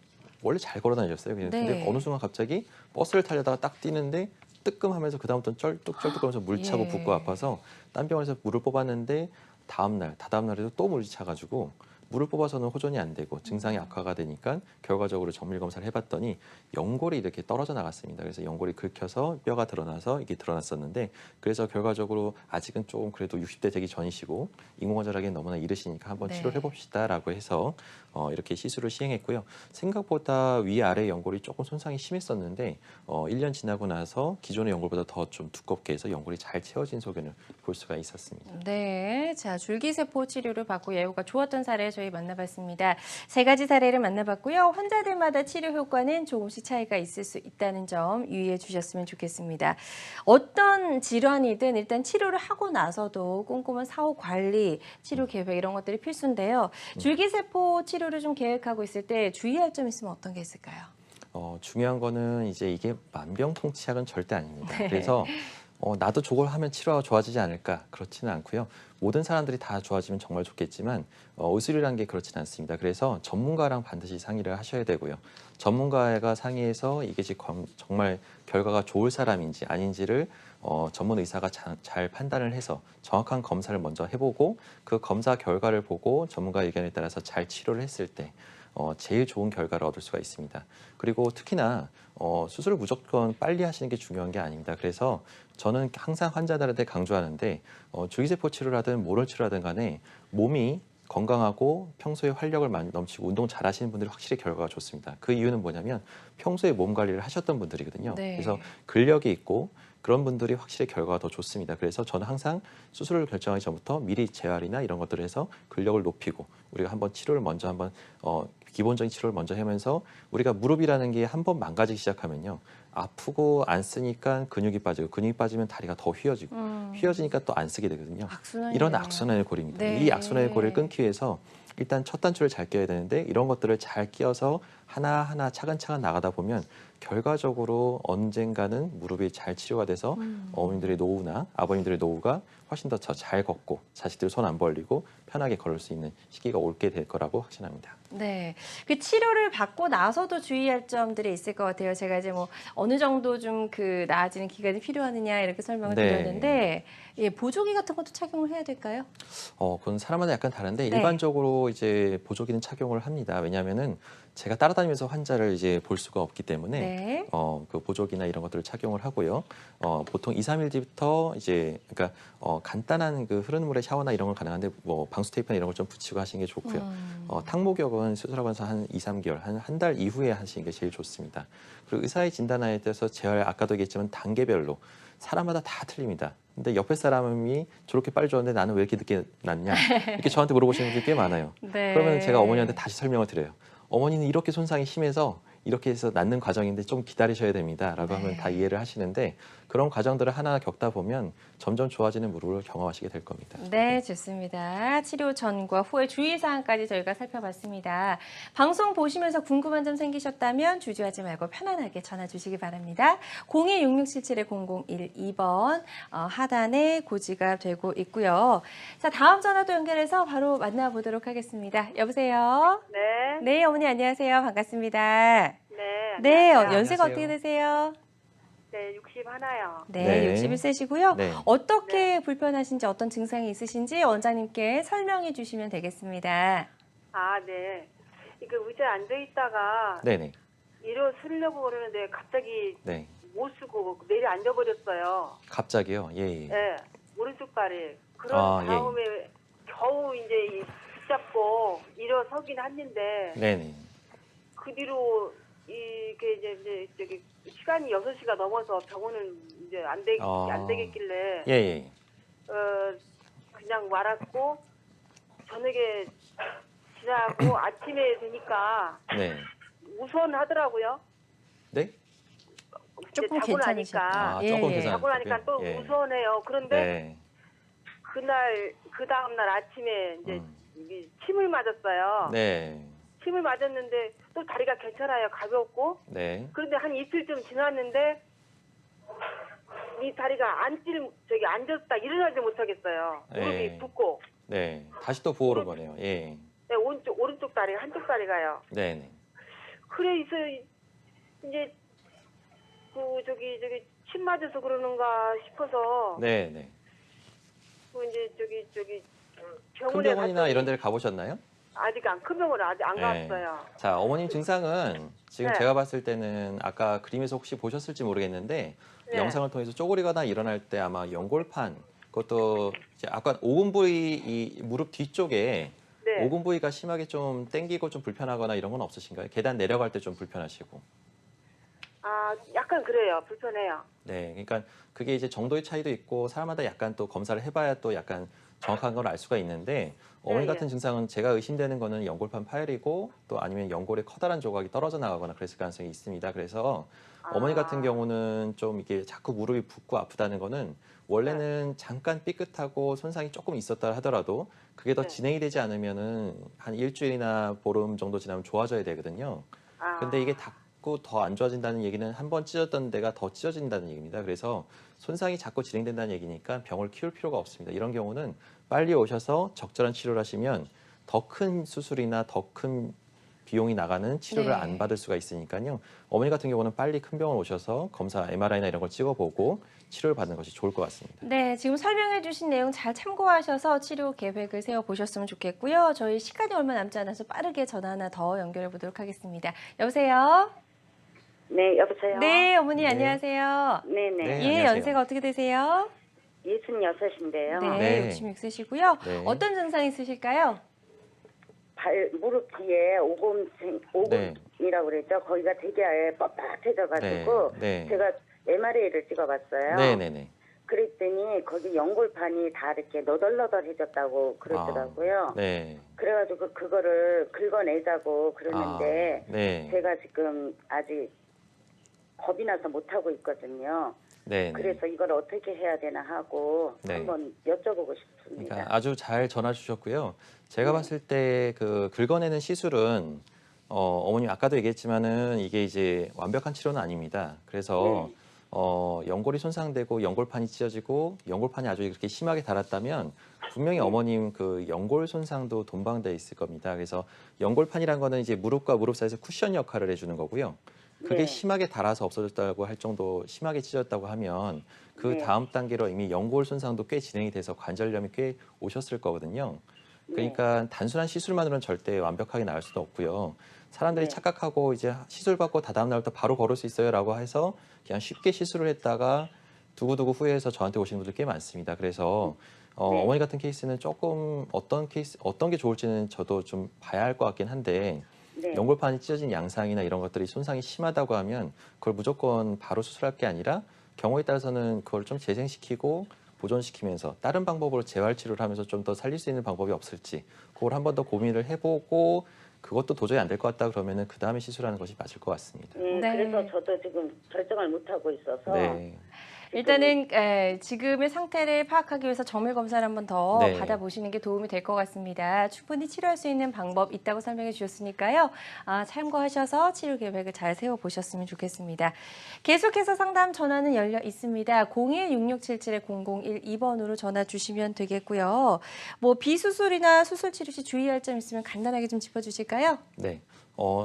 원래 잘 걸어 다니셨어요. 근데 네. 어느 순간 갑자기 버스를 타려다가 딱 뛰는데 뜨끔하면서 그다음부터는 쩔뚝쩔뚝하면서 물 차고 예. 붓고 아파서 딴 병원에서 물을 뽑았는데 다다음 날에도 또 물이 차가지고 물을 뽑아서는 호전이 안 되고 증상이 악화가 되니까 결과적으로 정밀 검사를 해봤더니 연골이 이렇게 떨어져 나갔습니다. 그래서 연골이 긁혀서 뼈가 드러나서 이게 드러났었는데 그래서 결과적으로 아직은 조금 그래도 60대 되기 전이시고 인공관절하기엔 너무나 이르시니까 한번 네. 치료를 해봅시다라고 해서 이렇게 시술을 시행했고요. 생각보다 위아래 연골이 조금 손상이 심했었는데 1년 지나고 나서 기존의 연골보다 더 좀 두껍게 해서 연골이 잘 채워진 소견을 볼 수가 있었습니다. 네, 자, 줄기세포 치료를 받고 예후가 좋았던 사례 저희 만나봤습니다. 세 가지 사례를 만나봤고요. 환자들마다 치료 효과는 조금씩 차이가 있을 수 있다는 점 유의해 주셨으면 좋겠습니다. 어떤 질환이든 일단 치료를 하고 나서도 꼼꼼한 사후 관리, 치료 계획 이런 것들이 필수인데요. 줄기세포 치료를 좀 계획하고 있을 때 주의할 점 있으면 어떤 게 있을까요? 중요한 거는 이제 이게 만병통치약은 절대 아닙니다. 네. 그래서 나도 저걸 하면 치료가 좋아지지 않을까? 그렇지는 않고요. 모든 사람들이 다 좋아지면 정말 좋겠지만 의술이라는 게 그렇지는 않습니다. 그래서 전문가랑 반드시 상의를 하셔야 되고요. 전문가가 상의해서 이게 지금 정말 결과가 좋을 사람인지 아닌지를 전문 의사가 잘 판단을 해서 정확한 검사를 먼저 해보고 그 검사 결과를 보고 전문가 의견에 따라서 잘 치료를 했을 때 제일 좋은 결과를 얻을 수가 있습니다. 그리고 특히나 수술을 무조건 빨리 하시는 게 중요한 게 아닙니다. 그래서 저는 항상 환자들한테 강조하는데 줄기세포 치료를 하든 모를 치료를 하든 간에 몸이 건강하고 평소에 활력을 많이 넘치고 운동 잘 하시는 분들이 확실히 결과가 좋습니다. 그 이유는 뭐냐면 평소에 몸 관리를 하셨던 분들이거든요. 네. 그래서 근력이 있고 그런 분들이 확실히 결과가 더 좋습니다. 그래서 저는 항상 수술을 결정하기 전부터 미리 재활이나 이런 것들을 해서 근력을 높이고 우리가 한번 치료를 먼저 한번 기본적인 치료를 먼저 하면서 우리가 무릎이라는 게 한 번 망가지기 시작하면요. 아프고 안 쓰니까 근육이 빠지고 근육이 빠지면 다리가 더 휘어지고 휘어지니까 또 안 쓰게 되거든요. 이런 악순환의 고리입니다. 네. 이 악순환의 고리를 끊기 위해서 일단 첫 단추를 잘 껴야 되는데 이런 것들을 잘 끼워서 하나하나 차근차근 나가다 보면 결과적으로 언젠가는 무릎이 잘 치료가 돼서 어머님들의 노후나 아버님들의 노후가 훨씬 더 잘 걷고 자식들 손 안 벌리고 편하게 걸을 수 있는 시기가 올게 될 거라고 확신합니다. 네, 그 치료를 받고 나서도 주의할 점들이 있을 것 같아요. 제가 이제 뭐 어느 정도 좀 그 나아지는 기간이 필요하느냐 이렇게 설명을 네. 드렸는데, 예, 보조기 같은 것도 착용을 해야 될까요? 그건 사람마다 약간 다른데 네. 일반적으로 이제 보조기는 착용을 합니다. 왜냐하면은 제가 따라다니면서 환자를 이제 볼 수가 없기 때문에 네. 그 보조기나 이런 것들을 착용을 하고요. 보통 2, 3일 뒤부터 이제 그러니까 간단한 그 흐르는 물에 샤워나 이런 건 가능한데 뭐 방수 테이프나 이런 걸 좀 붙이고 하시는 게 좋고요. 탕목욕은 수술하고 나서 한 2, 3개월, 한 달 이후에 하시는 게 제일 좋습니다. 그리고 의사의 진단에 따라서 재활 아까도 얘기했지만 단계별로 사람마다 다 틀립니다. 근데 옆에 사람이 저렇게 빨리 줬는데 나는 왜 이렇게 늦게 났냐 이렇게 저한테 물어보시는 분들이 꽤 많아요. 네. 그러면 제가 어머니한테 다시 설명을 드려요. 어머니는 이렇게 손상이 심해서 이렇게 해서 낫는 과정인데 좀 기다리셔야 됩니다라고 하면 네. 다 이해를 하시는데 그런 과정들을 하나 겪다 보면 점점 좋아지는 무릎을 경험하시게 될 겁니다. 네, 좋습니다. 치료 전과 후의 주의사항까지 저희가 살펴봤습니다. 방송 보시면서 궁금한 점 생기셨다면 주저하지 말고 편안하게 전화 주시기 바랍니다. 02-6677-0012번 하단에 고지가 되고 있고요. 자, 다음 전화도 연결해서 바로 만나보도록 하겠습니다. 여보세요? 네. 네, 어머니 안녕하세요. 반갑습니다. 네. 네, 안녕하세요. 연세가 안녕하세요. 어떻게 되세요? 네, 61요. 네, 네. 61세시고요. 네. 어떻게 불편하신지 어떤 증상이 있으신지 원장님께 설명해 주시면 되겠습니다. 아, 네. 이거 의자에 앉아 있다가 네네. 일어서려고 그러는데 갑자기 네. 못 쓰고 내려 앉아 버렸어요. 갑자기요? 예. 예. 네, 오른쪽 다리. 그런 아, 예. 다음에 겨우 이제 붙잡고 일어서긴 했는데 네네. 그 뒤로 이게 이제 저기 시간이 6시가 넘어서 병원은 이제 안 되겠길래 예, 예. 그냥 말았고 저녁에 지나고 아침에 되니까 네. 우선하더라고요. 네? 조금 자고 괜찮으셨- 나니까 아, 예, 조금 예. 괜찮- 자고 나니까 또 예. 우선해요. 그런데 네. 그날 그 다음 날 아침에 이제 음. 이 침을 맞았어요. 네. 침을 맞았는데 또 다리가 괜찮아요. 가볍고. 네. 그런데 한 이틀쯤 지났는데 이 다리가 앉았다 일어나지 못하겠어요. 무릎이 네. 붓고. 네. 다시 또 부어오른 거네요. 예. 네, 오른쪽 다리 한쪽 다리가요. 네네. 그래서 이제 저기 침 맞아서 그러는가 싶어서 네네. 이제 저기 큰 병원에 병원이나 갔더니 이런 데를 가보셨나요? 아직 큰 병원을 아직 안 네. 갔어요. 자, 어머님 증상은 지금 네. 제가 봤을 때는 아까 그림에서 혹시 보셨을지 모르겠는데 네. 영상을 통해서 쪼그리거나 일어날 때 아마 연골판 그것도 이제 아까 오금 부위 이 무릎 뒤쪽에 네. 오금 부위가 심하게 좀 땡기고 좀 불편하거나 이런 건 없으신가요? 계단 내려갈 때 좀 불편하시고. 아, 약간 그래요. 불편해요. 네, 그러니까 그게 이제 정도의 차이도 있고 사람마다 약간 또 검사를 해봐야 또 약간 정확한 걸 알 수가 있는데 어머니 예, 같은 예. 증상은 제가 의심되는 거는 연골판 파열이고 또 아니면 연골의 커다란 조각이 떨어져 나가거나 그랬을 가능성이 있습니다. 그래서 어머니 같은 경우는 좀 이게 자꾸 무릎이 붓고 아프다는 거는 원래는 잠깐 삐끗하고 손상이 조금 있었다 하더라도 그게 더 네. 진행이 되지 않으면은 한 일주일이나 보름 정도 지나면 좋아져야 되거든요. 아, 근데 이게 자꾸 더 안 좋아진다는 얘기는 한 번 찢었던 데가 더 찢어진다는 얘기입니다. 그래서 손상이 자꾸 진행된다는 얘기니까 병을 키울 필요가 없습니다. 이런 경우는 빨리 오셔서 적절한 치료를 하시면 더 큰 수술이나 더 큰 비용이 나가는 치료를 네. 안 받을 수가 있으니까요. 어머니 같은 경우는 빨리 큰 병원 오셔서 검사, MRI나 이런 걸 찍어보고 치료를 받는 것이 좋을 것 같습니다. 네, 지금 설명해 주신 내용 잘 참고하셔서 치료 계획을 세워보셨으면 좋겠고요. 저희 시간이 얼마 남지 않아서 빠르게 전화 하나 더 연결해 보도록 하겠습니다. 여보세요? 네, 여보세요? 네, 어머니 네. 안녕하세요. 네네. 네. 예, 안녕하세요. 연세가 어떻게 되세요? 66인데요. 네, 네. 66세시고요. 네. 어떤 증상 있으실까요? 무릎 뒤에 네. 오금이라고 그랬죠? 거기가 되게 뻣뻣해져가지고 네. 제가 MRI를 찍어봤어요. 네네네. 그랬더니 거기 연골판이 다 이렇게 너덜너덜해졌다고 그러더라고요. 네. 그래가지고 그거를 긁어내자고 그러는데 네. 제가 지금 아직 겁이 나서 못하고 있거든요. 네. 그래서 이걸 어떻게 해야 되나 하고 네. 한번 여쭤보고 싶습니다. 그러니까 아주 잘 전화 주셨고요. 제가 봤을 때 그 긁어내는 시술은 어머님 아까도 얘기했지만은 이게 이제 완벽한 치료는 아닙니다. 그래서 연골이 손상되고 연골판이 찢어지고 연골판이 아주 그렇게 심하게 닳았다면 분명히 어머님 그 연골 손상도 동반돼 있을 겁니다. 그래서 연골판이란 거는 이제 무릎과 무릎 사이에서 쿠션 역할을 해주는 거고요. 그게 네. 심하게 닳아서 없어졌다고 할 정도 심하게 찢어졌다고 하면 그 네. 다음 단계로 이미 연골 손상도 꽤 진행이 돼서 관절염이 꽤 오셨을 거거든요. 그러니까 단순한 시술만으로는 절대 완벽하게 나을 수도 없고요. 사람들이 네. 착각하고 이제 시술 받고 다다음 날부터 바로 걸을 수 있어요라고 해서 그냥 쉽게 시술을 했다가 두고두고 후회해서 저한테 오시는 분들 꽤 많습니다. 그래서 네. 어머니 같은 케이스는 조금 어떤 게 좋을지는 저도 좀 봐야 할 것 같긴 한데 네. 연골판이 찢어진 양상이나 이런 것들이 손상이 심하다고 하면 그걸 무조건 바로 수술할 게 아니라 경우에 따라서는 그걸 좀 재생시키고 보존시키면서 다른 방법으로 재활 치료를 하면서 좀 더 살릴 수 있는 방법이 없을지 그걸 한 번 더 고민을 해보고 그것도 도저히 안 될 것 같다 그러면은 그 다음에 시술하는 것이 맞을 것 같습니다. 네. 그래서 저도 지금 결정을 못 하고 있어서 네. 일단은 지금의 상태를 파악하기 위해서 정밀 검사를 한번 더 네. 받아보시는 게 도움이 될 것 같습니다. 충분히 치료할 수 있는 방법 있다고 설명해 주셨으니까요. 참고하셔서 치료 계획을 잘 세워보셨으면 좋겠습니다. 계속해서 상담 전화는 열려 있습니다. 016677-0012번으로 전화 주시면 되겠고요. 뭐 비수술이나 수술 치료 시 주의할 점 있으면 간단하게 좀 짚어주실까요? 네.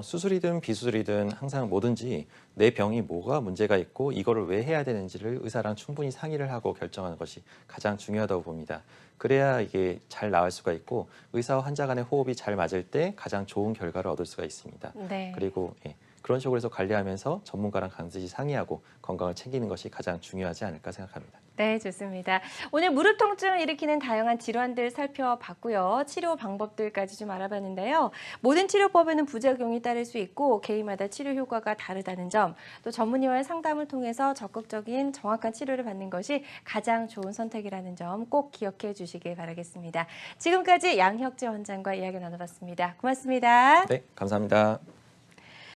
수술이든 비수술이든 항상 뭐든지 내 병이 뭐가 문제가 있고 이거를 왜 해야 되는지를 의사랑 충분히 상의를 하고 결정하는 것이 가장 중요하다고 봅니다. 그래야 이게 잘 나을 수가 있고 의사와 환자 간의 호흡이 잘 맞을 때 가장 좋은 결과를 얻을 수가 있습니다. 네. 그리고 그런 식으로 해서 관리하면서 전문가랑 반드시 상의하고 건강을 챙기는 것이 가장 중요하지 않을까 생각합니다. 네, 좋습니다. 오늘 무릎 통증을 일으키는 다양한 질환들 살펴봤고요. 치료 방법들까지 좀 알아봤는데요. 모든 치료법에는 부작용이 따를 수 있고 개인마다 치료 효과가 다르다는 점, 또 전문의와의 상담을 통해서 적극적인 정확한 치료를 받는 것이 가장 좋은 선택이라는 점 꼭 기억해 주시길 바라겠습니다. 지금까지 양혁재 원장과 이야기 나눠봤습니다. 고맙습니다. 네, 감사합니다.